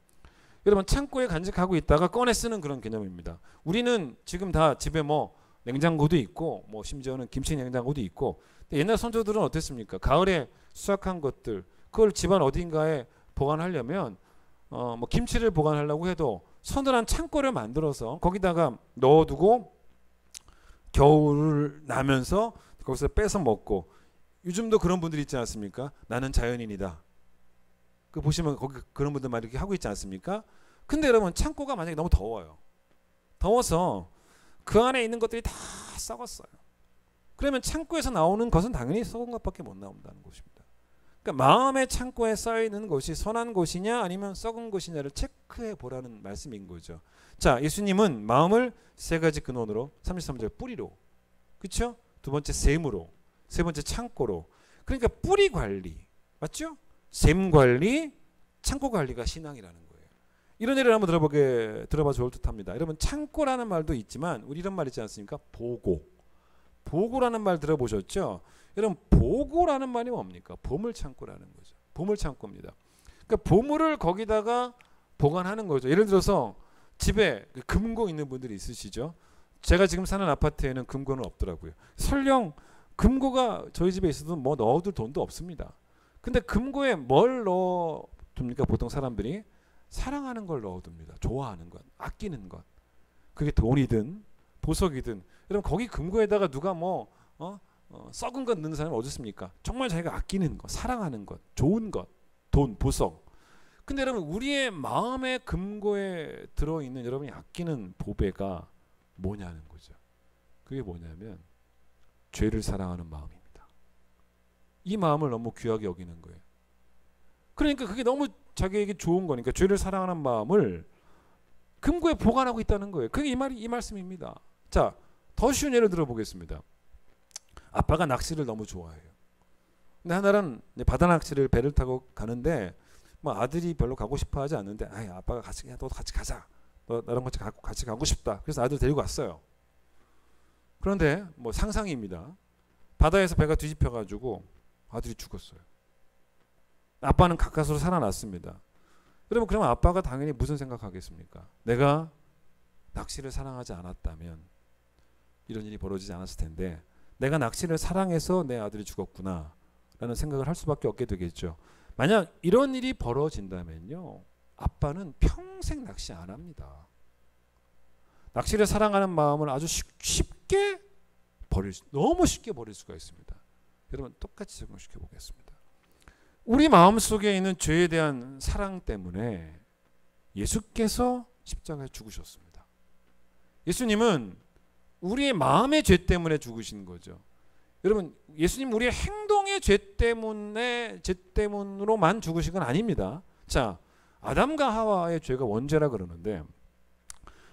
여러분 창고에 간직하고 있다가 꺼내 쓰는 그런 개념입니다. 우리는 지금 다 집에 뭐 냉장고도 있고, 뭐 심지어는 김치 냉장고도 있고, 옛날 선조들은 어땠습니까? 가을에 수확한 것들, 그걸 집안 어딘가에 보관하려면 뭐 김치를 보관하려고 해도 서늘한 창고를 만들어서 거기다가 넣어두고 겨울을 나면서 거기서 빼서 먹고, 요즘도 그런 분들이 있지 않습니까? 나는 자연인이다. 그 보시면 거기 그런 분들 막 이렇게 하고 있지 않습니까? 근데 여러분 창고가 만약에 너무 더워요. 더워서 그 안에 있는 것들이 다 썩었어요. 그러면 창고에서 나오는 것은 당연히 썩은 것밖에 못 나온다는 것입니다. 그러니까 마음의 창고에 쌓여있는 것이 선한 것이냐 아니면 썩은 것이냐를 체크해 보라는 말씀인 거죠. 자, 예수님은 마음을 세 가지 근원으로, 33절 뿌리로, 그렇죠? 두 번째 셈으로, 세 번째 창고로. 그러니까 뿌리 관리, 맞죠? 셈 관리, 창고 관리가 신앙이라는 거예요. 이런 예를 한번 들어봐 좋을 듯합니다. 여러분 창고라는 말도 있지만 우리 이런 말 있지 않습니까? 보고라는 말 들어보셨죠? 여러분 보고라는 말이 뭡니까? 보물창고라는 거죠. 보물창고입니다. 그러니까 보물을 거기다가 보관하는 거죠. 예를 들어서 집에 금고 있는 분들이 있으시죠? 제가 지금 사는 아파트에는 금고는 없더라고요. 설령 금고가 저희 집에 있어도 뭐 넣어둘 돈도 없습니다. 근데 금고에 뭘 넣어둡니까? 보통 사람들이 사랑하는 걸 넣어둡니다. 좋아하는 것, 아끼는 것. 그게 돈이든 보석이든. 여러분 거기 금고에다가 누가 썩은 것 넣는 사람이 어디 있습니까? 정말 자기가 아끼는 것, 사랑하는 것, 좋은 것, 돈, 보석. 근데 여러분 우리의 마음의 금고에 들어있는 여러분이 아끼는 보배가 뭐냐는 거죠. 그게 뭐냐면 죄를 사랑하는 마음입니다. 이 마음을 너무 귀하게 여기는 거예요. 그러니까 그게 너무 자기에게 좋은 거니까 죄를 사랑하는 마음을 금고에 보관하고 있다는 거예요. 그게 이 말씀입니다. 자, 더 쉬운 예를 들어보겠습니다. 아빠가 낚시를 너무 좋아해요. 근데 하나는 바다 낚시를 배를 타고 가는데 뭐 아들이 별로 가고 싶어 하지 않는데 아빠가 같이 너도 같이 가자. 너 나랑 같이 가고 싶다. 그래서 아들 데리고 왔어요. 그런데 뭐 상상입니다. 바다에서 배가 뒤집혀 가지고 아들이 죽었어요. 아빠는 가까스로 살아났습니다. 여러분 그러면 아빠가 당연히 무슨 생각하겠습니까? 내가 낚시를 사랑하지 않았다면 이런 일이 벌어지지 않았을 텐데 내가 낚시를 사랑해서 내 아들이 죽었구나 라는 생각을 할 수밖에 없게 되겠죠. 만약 이런 일이 벌어진다면요, 아빠는 평생 낚시 안 합니다. 낚시를 사랑하는 마음을 아주 쉽게 너무 쉽게 버릴 수가 있습니다. 여러분 똑같이 적용시켜 보겠습니다. 우리 마음속에 있는 죄에 대한 사랑 때문에 예수께서 십자가에 죽으셨습니다. 예수님은 우리의 마음의 죄 때문에 죽으신 거죠. 여러분 예수님 우리의 행동의 죄 때문으로만 죽으신 건 아닙니다. 자, 아담과 하와의 죄가 원죄라 그러는데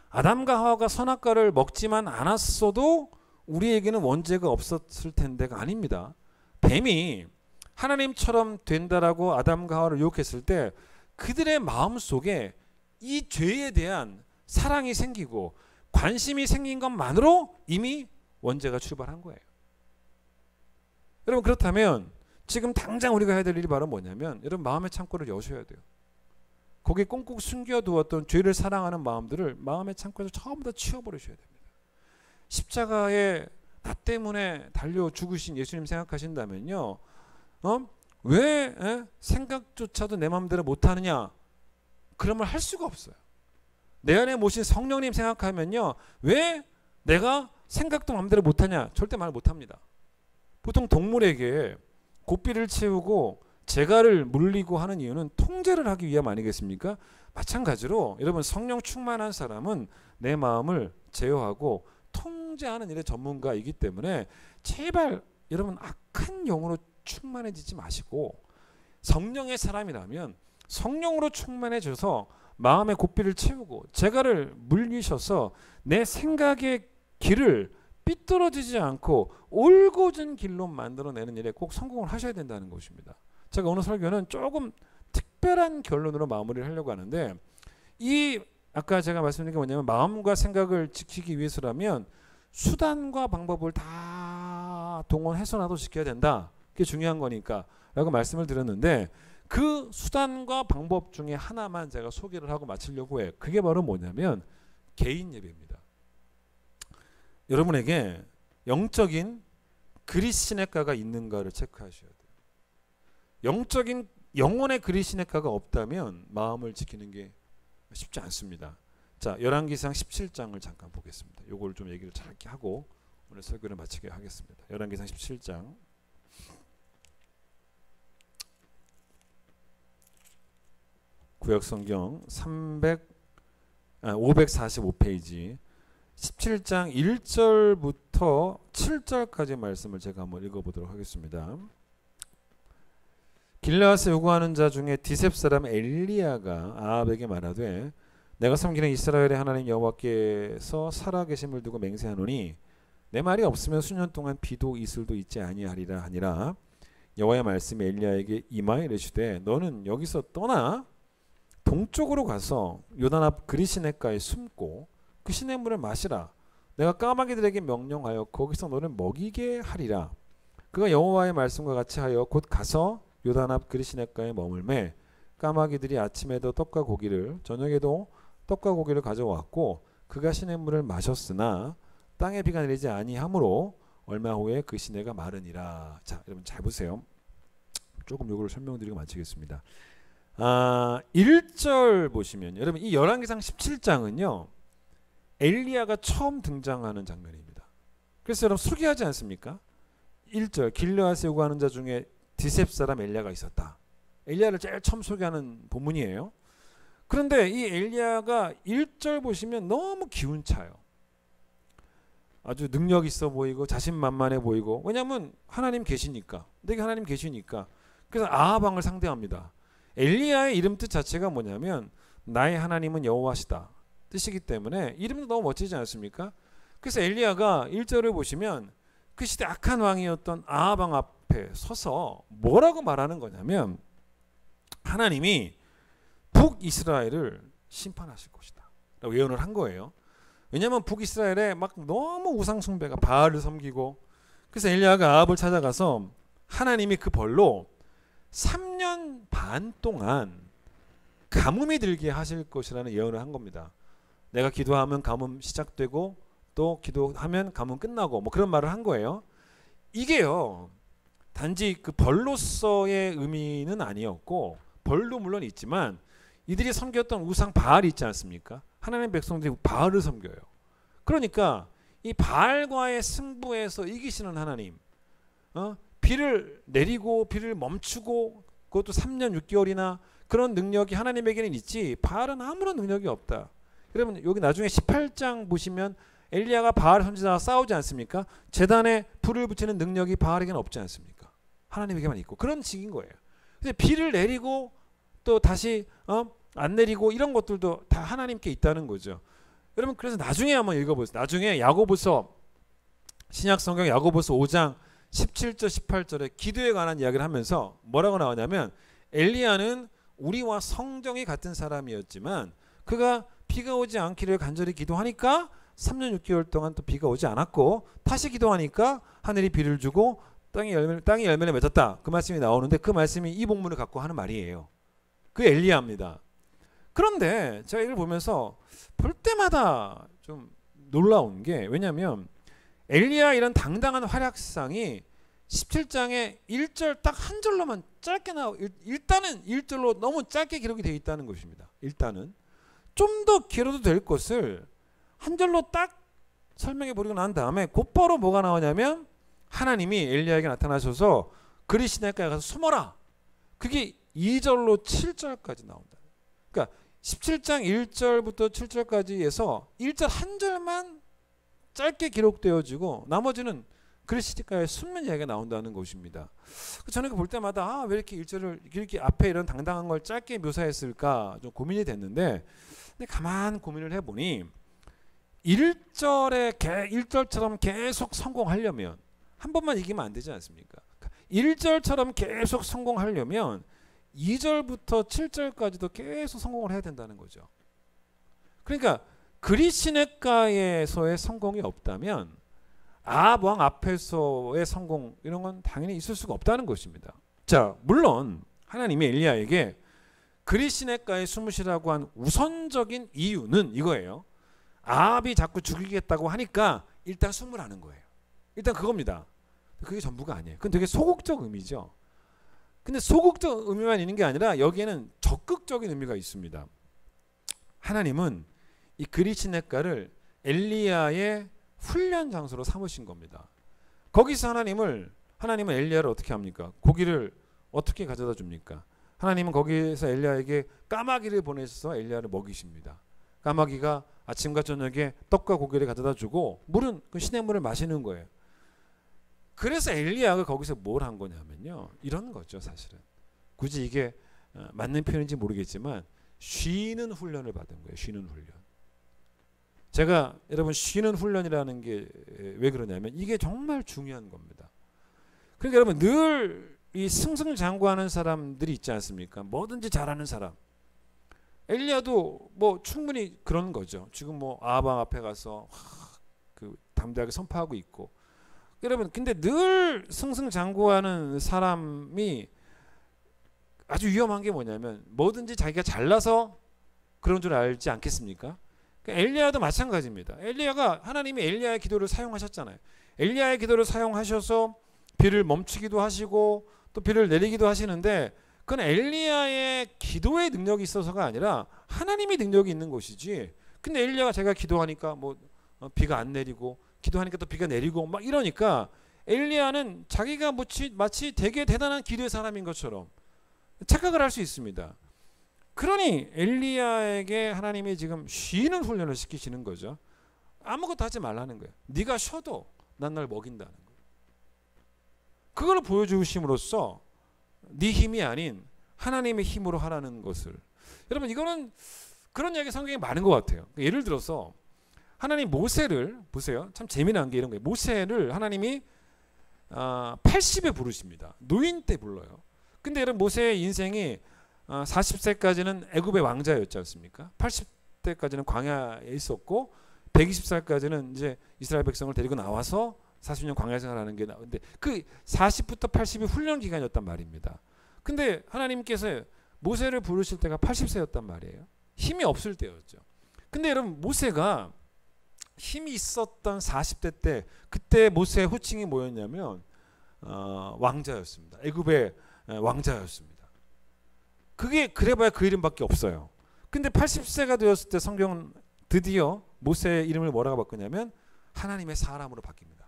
아담과 하와가 선악과를 먹지만 않았어도 우리에게는 원죄가 없었을 텐데가 아닙니다. 뱀이 하나님처럼 된다라고 아담과 하와를 유혹했을 때 그들의 마음속에 이 죄에 대한 사랑이 생기고 관심이 생긴 것만으로 이미 원죄가 출발한 거예요. 여러분 그렇다면 지금 당장 우리가 해야 될 일이 바로 뭐냐면 여러분 마음의 창고를 여셔야 돼요. 거기에 꽁꽁 숨겨두었던 죄를 사랑하는 마음들을 마음의 창고에서 전부 다 치워버리셔야 됩니다. 십자가에 나 때문에 달려 죽으신 예수님 생각하신다면요, 왜 생각조차도 내 마음대로 못하느냐? 그런 말 할 수가 없어요. 내 안에 모신 성령님 생각하면요, 왜 내가 생각도 마음대로 못하냐? 절대 말 못합니다. 보통 동물에게 고삐를 채우고 재갈을 물리고 하는 이유는 통제를 하기 위함 아니겠습니까? 마찬가지로 여러분 성령 충만한 사람은 내 마음을 제어하고 통제하는 일의 전문가이기 때문에 제발 여러분 악한 영으로 충만해지지 마시고 성령의 사람이라면 성령으로 충만해져서 마음의 고삐를 채우고 재갈을 물리셔서 내 생각의 길을 삐뚤어지지 않고 올곧은 길로 만들어내는 일에 꼭 성공을 하셔야 된다는 것입니다. 제가 오늘 설교는 조금 특별한 결론으로 마무리를 하려고 하는데 이 아까 제가 말씀드린 게 뭐냐면 마음과 생각을 지키기 위해서라면 수단과 방법을 다 동원해서라도 지켜야 된다. 그게 중요한 거니까 라고 말씀을 드렸는데 그 수단과 방법 중에 하나만 제가 소개를 하고 마치려고 해요. 그게 바로 뭐냐면 개인 예배입니다. 여러분에게 영적인 그리스도인가가 있는가를 체크하셔야 돼요. 영적인 영혼의 그리스도인가가 없다면 마음을 지키는 게 쉽지 않습니다. 자, 열왕기상 17장을 잠깐 보겠습니다. 요걸 좀 얘기를 짧게 하고 오늘 설교를 마치게 하겠습니다. 열왕기상 17장 구약성경 545페이지 17장 1절부터 7절까지 말씀을 제가 한번 읽어보도록 하겠습니다. 길르앗에 요구하는 자 중에 디셉 사람 엘리야가 아합에게 말하되 내가 섬기는 이스라엘의 하나님 여호와께서 살아계심을 두고 맹세하노니 내 말이 없으면 수년 동안 비도 이슬도 있지 아니하리라 하니라. 여호와의 말씀이 엘리야에게 임하여 이르시되 너는 여기서 떠나 동쪽으로 가서 요단 앞 그리시네가에 숨고 그 시냇물을 마시라. 내가 까마귀들에게 명령하여 거기서 너를 먹이게 하리라. 그가 여호와의 말씀과 같이 하여 곧 가서 요단 앞 그리시네가에 머물매 까마귀들이 아침에도 떡과 고기를 저녁에도 떡과 고기를 가져왔고 그가 시냇물을 마셨으나 땅에 비가 내리지 아니하므로 얼마 후에 그 시내가 마르니라. 자, 여러분 잘 보세요. 조금 요거를 설명드리고 마치겠습니다. 1절 보시면 여러분 이 열왕기상 17장은요 엘리야가 처음 등장하는 장면입니다. 그래서 여러분 소개하지 않습니까? 1절 길르앗에 요구하는 자 중에 디셉 사람 엘리야가 있었다. 엘리야를 제일 처음 소개하는 본문이에요. 그런데 이 엘리야가 1절 보시면 너무 기운차요. 아주 능력 있어 보이고 자신만만해 보이고, 왜냐하면 하나님 계시니까, 내게 하나님 계시니까. 그래서 아합 왕을 상대합니다. 엘리야의 이름 뜻 자체가 뭐냐면 나의 하나님은 여호와시다 뜻이기 때문에 이름도 너무 멋지지 않습니까? 그래서 엘리야가 1절을 보시면 그 시대 악한 왕이었던 아합 왕 앞에 서서 뭐라고 말하는 거냐면 하나님이 북이스라엘을 심판하실 것이다 라고 예언을 한 거예요. 왜냐하면 북이스라엘에 막 너무 우상 숭배가, 바알을 섬기고, 그래서 엘리야가 아합을 찾아가서 하나님이 그 벌로 3년 반 동안 가뭄이 들게 하실 것이라는 예언을 한 겁니다. 내가 기도하면 가뭄 시작되고 또 기도하면 가뭄 끝나고, 뭐 그런 말을 한 거예요. 이게요, 단지 그 벌로서의 의미는 아니었고, 벌도 물론 있지만 이들이 섬겼던 우상 바알이 있지 않습니까? 하나님 백성들이 바알을 섬겨요. 그러니까 이 바알과의 승부에서 이기시는 하나님, 비를 내리고 비를 멈추고, 그것도 3년 6개월이나 그런 능력이 하나님에게는 있지 바알은 아무런 능력이 없다. 여러분 여기 나중에 18장 보시면 엘리야가 바알 선지자와 싸우지 않습니까? 제단에 불을 붙이는 능력이 바알에게는 없지 않습니까? 하나님에게만 있고. 그런 식인 거예요. 근데 비를 내리고 또 다시 안 내리고 이런 것들도 다 하나님께 있다는 거죠. 여러분 그래서 나중에 한번 읽어보세요. 나중에 야고보서, 신약 성경 야고보서 5장 17절 18절에 기도에 관한 이야기를 하면서 뭐라고 나오냐면 엘리야는 우리와 성정이 같은 사람이었지만 그가 비가 오지 않기를 간절히 기도하니까 3년 6개월 동안 또 비가 오지 않았고, 다시 기도하니까 하늘이 비를 주고 땅이 열매를 맺었다. 그 말씀이 나오는데 그 말씀이 이 본문을 갖고 하는 말이에요. 그 엘리야입니다. 그런데 제가 이걸 보면서 볼 때마다 좀 놀라운 게, 왜냐하면 엘리야 이런 당당한 활약상이 17장에 1절 딱 한 절로만 짧게 일단은 1절로 너무 짧게 기록이 되어 있다는 것입니다. 일단은 좀 더 길어도 될 것을 한 절로 딱 설명해 버리고 난 다음에 곧바로 뭐가 나오냐면 하나님이 엘리야에게 나타나셔서 그리 시내가에 가서 숨어라. 그게 2절로 7절까지 나온다. 그러니까 17장 1절부터 7절까지에서 1절 한 절만 짧게 기록되어지고 나머지는 그리스도가에 숨는 이야기가 나온다는 것입니다. 저는 볼 때마다 왜 이렇게 1절을 이렇게 앞에 이런 당당한 걸 짧게 묘사했을까 좀 고민이 됐는데, 근데 가만 고민을 해보니 1절처럼 계속 성공하려면 한 번만 이기면 안 되지 않습니까? 1절처럼 계속 성공하려면 2절부터 7절까지도 계속 성공을 해야 된다는 거죠. 그러니까 그리시네가에서의 성공이 없다면 아합 왕 앞에서의 성공 이런 건 당연히 있을 수가 없다는 것입니다. 자, 물론 하나님이 엘리야에게 그리시네가에 숨으시라고 한 우선적인 이유는 이거예요. 아합이 자꾸 죽이겠다고 하니까 일단 숨으라는 거예요. 일단 그겁니다. 그게 전부가 아니에요. 그건 되게 소극적 의미죠. 근데 소극적 의미만 있는 게 아니라 여기에는 적극적인 의미가 있습니다. 하나님은 이 그리시네가를 엘리야의 훈련 장소로 삼으신 겁니다. 거기서 하나님은 엘리야를 어떻게 합니까? 고기를 어떻게 가져다 줍니까? 하나님은 거기에서 엘리야에게 까마귀를 보내셔서 엘리야를 먹이십니다. 까마귀가 아침과 저녁에 떡과 고기를 가져다 주고 물은 그 시냇물을 마시는 거예요. 그래서 엘리야가 거기서 뭘 한 거냐면요, 이런 거죠. 사실은 굳이 이게 맞는 표현인지 모르겠지만 쉬는 훈련을 받은 거예요. 쉬는 훈련. 제가 여러분 쉬는 훈련이라는 게 왜 그러냐면 이게 정말 중요한 겁니다. 그러니까 여러분 늘 이 승승장구하는 사람들이 있지 않습니까? 뭐든지 잘하는 사람. 엘리야도 뭐 충분히 그런 거죠. 지금 뭐 아합 왕 앞에 가서 그 담대하게 선포하고 있고. 여러분 근데 늘 승승장구하는 사람이 아주 위험한 게 뭐냐면 뭐든지 자기가 잘나서 그런 줄 알지 않겠습니까? 엘리야도 마찬가지입니다. 엘리야가 하나님이 엘리야의 기도를 사용하셨잖아요. 엘리야의 기도를 사용하셔서 비를 멈추기도 하시고 또 비를 내리기도 하시는데 그건 엘리야의 기도의 능력이 있어서가 아니라 하나님의 능력이 있는 것이지. 근데 엘리야가 제가 기도하니까 뭐 비가 안 내리고 기도하니까 또 비가 내리고 막 이러니까 엘리야는 자기가 마치 되게 대단한 기도의 사람인 것처럼 착각을 할 수 있습니다. 그러니 엘리야에게 하나님이 지금 쉬는 훈련을 시키시는 거죠. 아무것도 하지 말라는 거예요. 네가 쉬어도 난 널 먹인다는 거예요. 그걸 보여주심으로써 네 힘이 아닌 하나님의 힘으로 하라는 것을. 여러분 이거는 그런 이야기 성경에 많은 것 같아요. 예를 들어서 하나님 모세를 보세요. 참 재미난 게 이런 거예요. 모세를 하나님이 80에 부르십니다. 노인 때 불러요. 근데 여러분 모세의 인생이 40세까지는 애굽의 왕자였지 않습니까? 80세까지는 광야에 있었고 120살까지는 이제 이스라엘 백성을 데리고 나와서 40년 광야 생활하는 게 나오는데 그 40부터 80이 훈련 기간이었단 말입니다. 근데 하나님께서 모세를 부르실 때가 80세였단 말이에요. 힘이 없을 때였죠. 근데 여러분 모세가 힘이 있었던 40대 때 그때 모세의 호칭이 뭐였냐면 왕자였습니다. 애굽의 왕자였습니다. 그게 그래봐야 그 이름밖에 없어요. 근데 80세가 되었을 때 성경은 드디어 모세의 이름을 뭐라고 바꾸냐면 하나님의 사람으로 바뀝니다.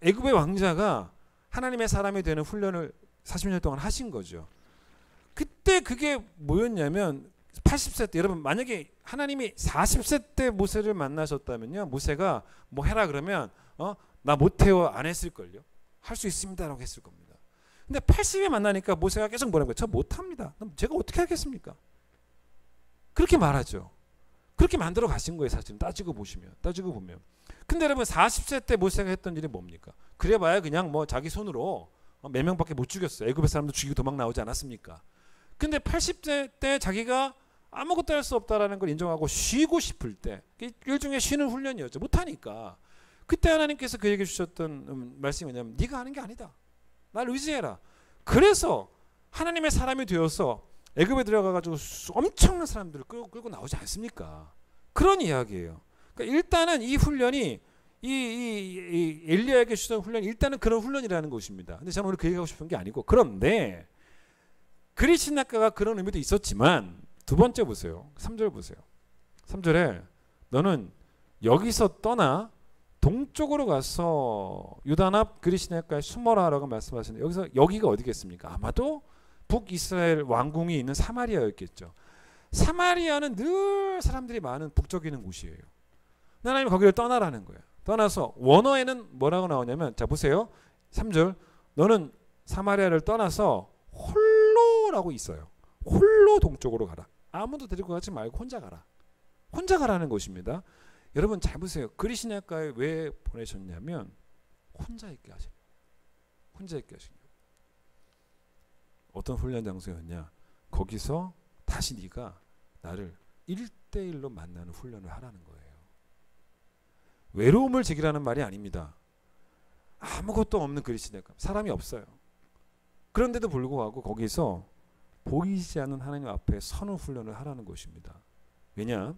애굽의 왕자가 하나님의 사람이 되는 훈련을 40년 동안 하신 거죠. 그때 그게 뭐였냐면 80세 때 여러분 만약에 하나님이 40세 때 모세를 만나셨다면요. 모세가 뭐 해라 그러면 나 못해요 안 했을걸요. 할 수 있습니다라고 했을 겁니다. 근데 80에 만나니까 모세가 계속 뭐라는 거예요. 저 못합니다. 제가 어떻게 하겠습니까? 그렇게 말하죠. 그렇게 만들어 가신 거예요. 사실은 따지고 보면. 근데 여러분 40세 때 모세가 했던 일이 뭡니까? 그래봐야 그냥 뭐 자기 손으로 몇 명밖에 못 죽였어요. 애굽의 사람도 죽이고 도망 나오지 않았습니까? 근데 80세 때 자기가 아무것도 할 수 없다라는 걸 인정하고 쉬고 싶을 때 일종의 쉬는 훈련이었죠. 못하니까. 그때 하나님께서 그에게 주셨던 말씀이 뭐냐면 네가 하는 게 아니다. 날 의지해라. 그래서 하나님의 사람이 되어서 애굽에 들어가가지고 엄청난 사람들을 끌고 나오지 않습니까? 그런 이야기예요. 그러니까 일단은 이 훈련이 이 엘리야에게 주던 훈련이 일단은 그런 훈련이라는 것입니다. 근데 저는 오늘 그 얘기하고 싶은 게 아니고 그런데 그리스나가가 그런 의미도 있었지만 두 번째 보세요. 3절 보세요. 3절에 너는 여기서 떠나 동쪽으로 가서 유다납 그리시네가에 숨어라라고 말씀하시는데 여기가 어디겠습니까? 아마도 북이스라엘 왕궁이 있는 사마리아였겠죠. 사마리아는 늘 사람들이 많은 북적이는 곳이에요. 하나님이 거기를 떠나라는 거예요. 떠나서 원어에는 뭐라고 나오냐면 자 보세요. 3절 너는 사마리아를 떠나서 홀로라고 있어요. 홀로 동쪽으로 가라. 아무도 데리고 가지 말고 혼자 가라. 혼자 가라는 것입니다. 여러분 잘 보세요. 그리시냐가에 왜 보내셨냐면 혼자 있게 하시는 어떤 훈련 장소였냐? 거기서 다시 네가 나를 1대1로 만나는 훈련을 하라는 거예요. 외로움을 즐기라는 말이 아닙니다. 아무것도 없는 그리시냐가 사람이 없어요. 그런데도 불구하고 거기서 보이지 않는 하나님 앞에 서는 훈련을 하라는 것입니다. 왜냐?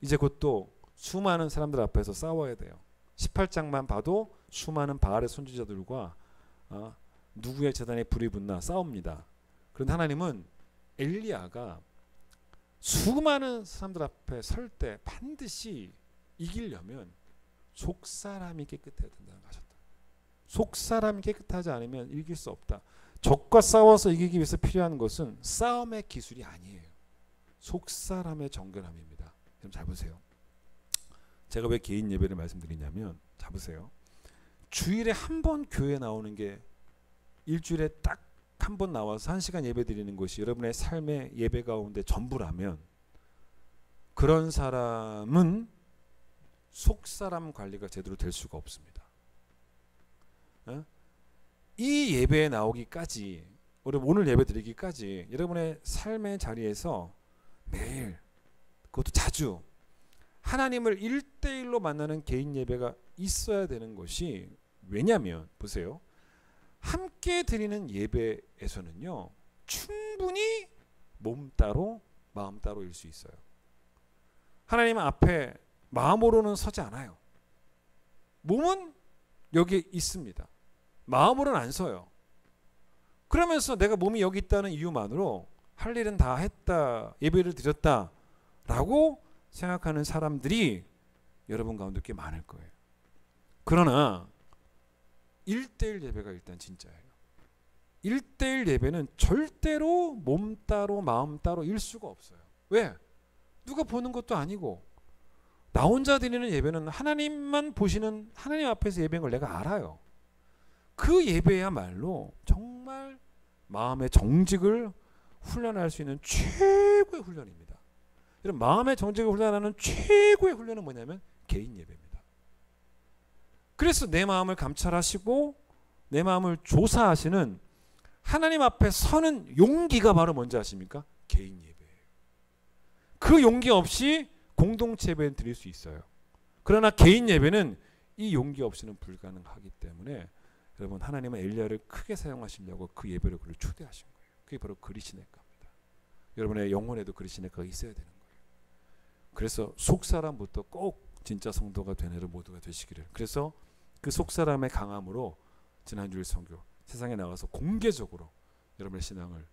이제 곧 또 수많은 사람들 앞에서 싸워야 돼요. 18장만 봐도 수많은 바알의 선지자들과 누구의 재단에 불이 붙나 싸웁니다. 그런데 하나님은 엘리야가 수많은 사람들 앞에 설 때 반드시 이기려면 속사람이 깨끗해야 된다고 하셨다. 속사람이 깨끗하지 않으면 이길 수 없다. 적과 싸워서 이기기 위해서 필요한 것은 싸움의 기술이 아니에요. 속사람의 정결함입니다. 여러분 잘 보세요. 제가 왜 개인 예배를 말씀드리냐면 자 보세요. 주일에 한 번 교회 나오는 게 일주일에 딱 한 번 나와서 1시간 예배 드리는 것이 여러분의 삶의 예배 가운데 전부라면 그런 사람은 속사람 관리가 제대로 될 수가 없습니다. 이 예배에 나오기까지 오늘 예배 드리기까지 여러분의 삶의 자리에서 매일 그것도 자주 하나님을 1대1로 만나는 개인 예배가 있어야 되는 것이 왜냐하면 보세요. 함께 드리는 예배에서는요. 충분히 몸 따로 마음 따로일 수 있어요. 하나님 앞에 마음으로는 서지 않아요. 몸은 여기 있습니다. 마음으로는 안 서요. 그러면서 내가 몸이 여기 있다는 이유만으로 할 일은 다 했다, 예배를 드렸다라고 생각하는 사람들이 여러분 가운데 꽤 많을 거예요. 그러나 1대1 예배가 일단 진짜예요. 1대1 예배는 절대로 몸 따로 마음 따로 일 수가 없어요. 왜? 누가 보는 것도 아니고 나 혼자 드리는 예배는 하나님만 보시는 하나님 앞에서 예배인 걸 내가 알아요. 그 예배야말로 정말 마음의 정직을 훈련할 수 있는 최고의 훈련입니다. 이런 마음의 정직을 훈련하는 최고의 훈련은 뭐냐면 개인 예배입니다. 그래서 내 마음을 감찰하시고 내 마음을 조사하시는 하나님 앞에 서는 용기가 바로 뭔지 아십니까? 개인 예배예요. 그 용기 없이 공동체 예배는 드릴 수 있어요. 그러나 개인 예배는 이 용기 없이는 불가능하기 때문에 여러분, 하나님은 엘리야를 크게 사용하시려고 그 예배를 그를 초대하신 거예요. 그게 바로 그리시네가입니다. 여러분의 영혼에도 그리시네가가 있어야 되는 거예요. 그래서 속사람부터 꼭 진짜 성도가 되는 여러분 모두가 되시기를. 그래서 그 속사람의 강함으로 지난주일 선교 세상에 나가서 공개적으로 여러분의 신앙을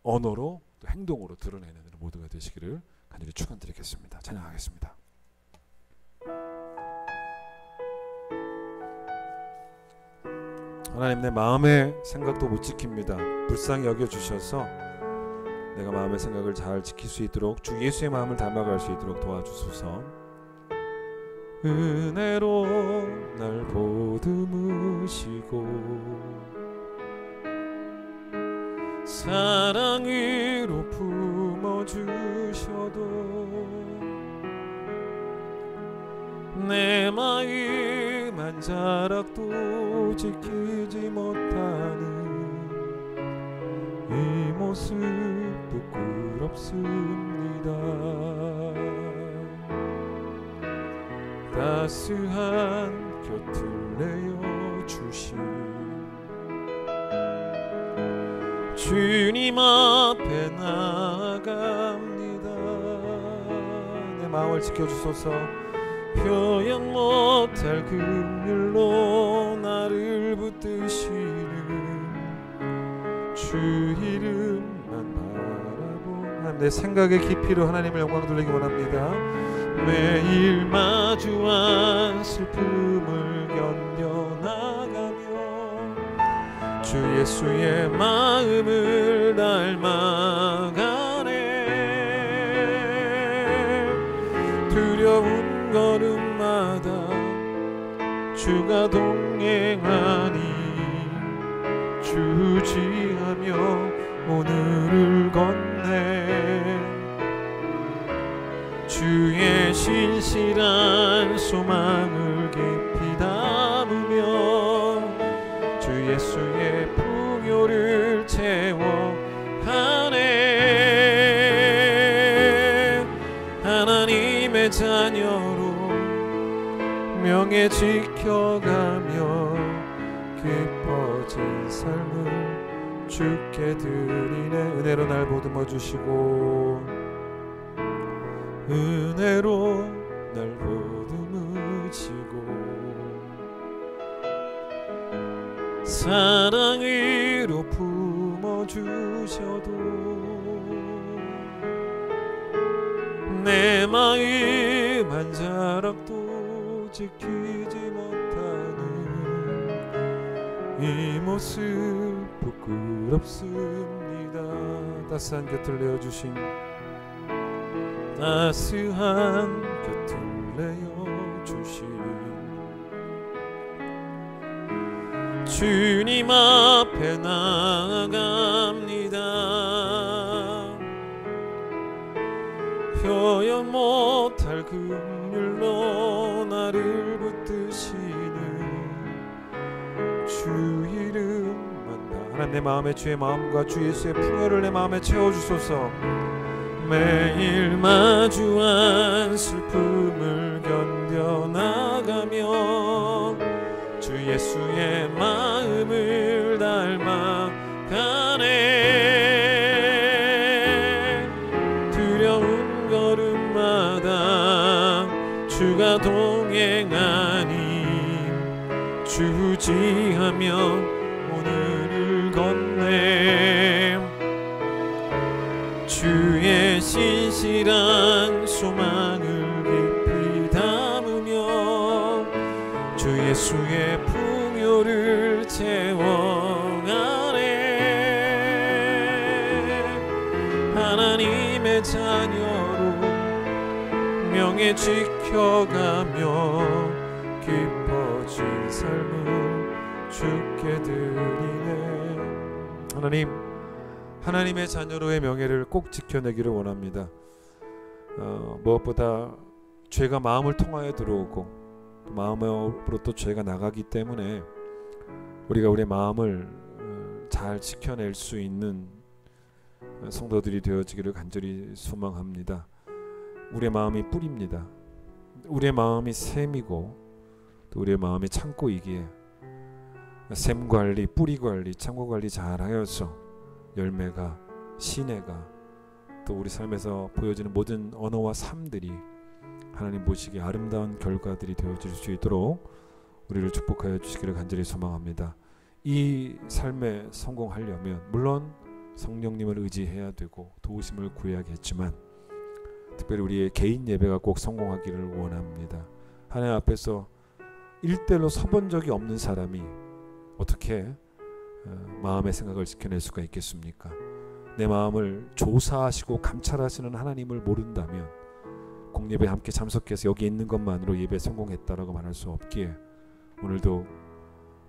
언어로 또 행동으로 드러내는 여러분 모두가 되시기를 간절히 축원드리겠습니다. 찬양하겠습니다. 하나님, 내 마음의 생각도 못 지킵니다. 불쌍히 여겨주셔서 내가 마음의 생각을 잘 지킬 수 있도록 주 예수의 마음을 닮아갈 수 있도록 도와주소서. 은혜로 날 보듬으시고 사랑으로 품어주셔도 내 마음 한 자락도 지키지 못하는 이 모습 부끄럽습니다. 따스한 곁을 내어주신 주님 앞에 나아갑니다. 내 마음을 지켜주소서. 표현 못할 긍휼로 나를 붙드시는 주 이름만 바라보. 내 생각의 깊이로 하나님의 영광 돌리기 원합니다. 매일 마주한 슬픔을 견뎌나가며 주 예수의 마음을 닮아가네. 두려운 걸음마다 주가 동행하니 주지하며 오늘을 건네. 주의 신실한 소망을 깊이 담으며 주 예수의 풍요를 채워가네. 하나님의 자녀로 명예 지켜가며 깊어진 삶을 주께 드리네. 은혜로 날 보듬어 주시고 은혜로 날 보듬으시고 사랑으로 품어주셔도 내 마음 한 자락도 지키지 못하는 이 모습 부끄럽습니다. 따스한 곁을 내어주신 따스한 곁을 내어주신 주님 앞에 나아갑니다. 표현 못할 긍휼로 나를 붙드시는 주 이름만 다. 하나님, 내 마음에 주의 마음과 주 예수의 풍요를 내 마음에 채워주소서. 매일 마주한 슬픔을 견뎌나가며 주 예수의 마음을 닮아가네. 두려운 걸음마다 주가 동행하니 주지하며 오늘을 건네. 주의 신실한 소망을 깊이 담으며 주 예수의 풍요를 채워가네. 자녀로 명예 지켜가며 깊어진 삶을 주께 드리네. 하나님의 자녀로의 명예를 꼭 지켜내기를 원합니다. 무엇보다 죄가 마음을 통하여 들어오고 마음으로 또 죄가 나가기 때문에 우리가 우리의 마음을 잘 지켜낼 수 있는 성도들이 되어지기를 간절히 소망합니다. 우리의 마음이 뿌리입니다. 우리의 마음이 샘이고 또 우리의 마음이 창고이기에 샘 관리, 뿌리 관리, 창고 관리 잘 하여서 열매가, 시내가 또 우리 삶에서 보여지는 모든 언어와 삶들이 하나님 보시기에 아름다운 결과들이 되어질 수 있도록 우리를 축복하여 주시기를 간절히 소망합니다. 이 삶에 성공하려면 물론 성령님을 의지해야 되고 도우심을 구해야겠지만 특별히 우리의 개인 예배가 꼭 성공하기를 원합니다. 하나님 앞에서 1대1로 서본 적이 없는 사람이 어떻게 마음의 생각을 지켜낼 수가 있겠습니까? 내 마음을 조사하시고 감찰하시는 하나님을 모른다면 공예배에 함께 참석해서 여기 있는 것만으로 예배에 성공했다라고 말할 수 없기에 오늘도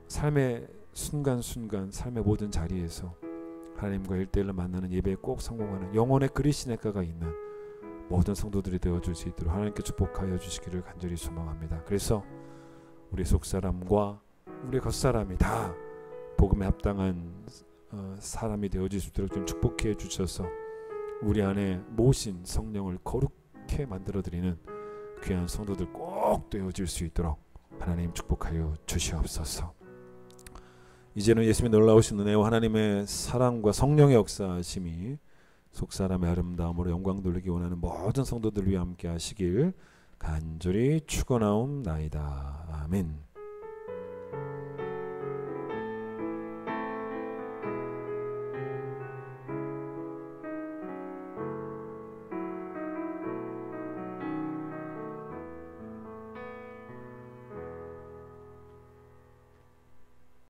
삶의 순간순간 삶의 모든 자리에서 하나님과 1대1로 만나는 예배에 꼭 성공하는 영혼의 그리스도가가 있는 모든 성도들이 되어줄 수 있도록 하나님께 축복하여 주시기를 간절히 소망합니다. 그래서 우리 속사람과 우리 겉사람이 다 복음에 합당한 사람이 되어질 수 있도록 좀 축복해 주셔서 우리 안에 모신 성령을 거룩해 만들어드리는 귀한 성도들 꼭 되어질 수 있도록 하나님 축복하여 주시옵소서. 이제는 예수님의 놀라우신 은혜와 하나님의 사랑과 성령의 역사하심이 속사람의 아름다움으로 영광 돌리기 원하는 모든 성도들 위해 함께 하시길 간절히 축원하옵나이다. 아멘.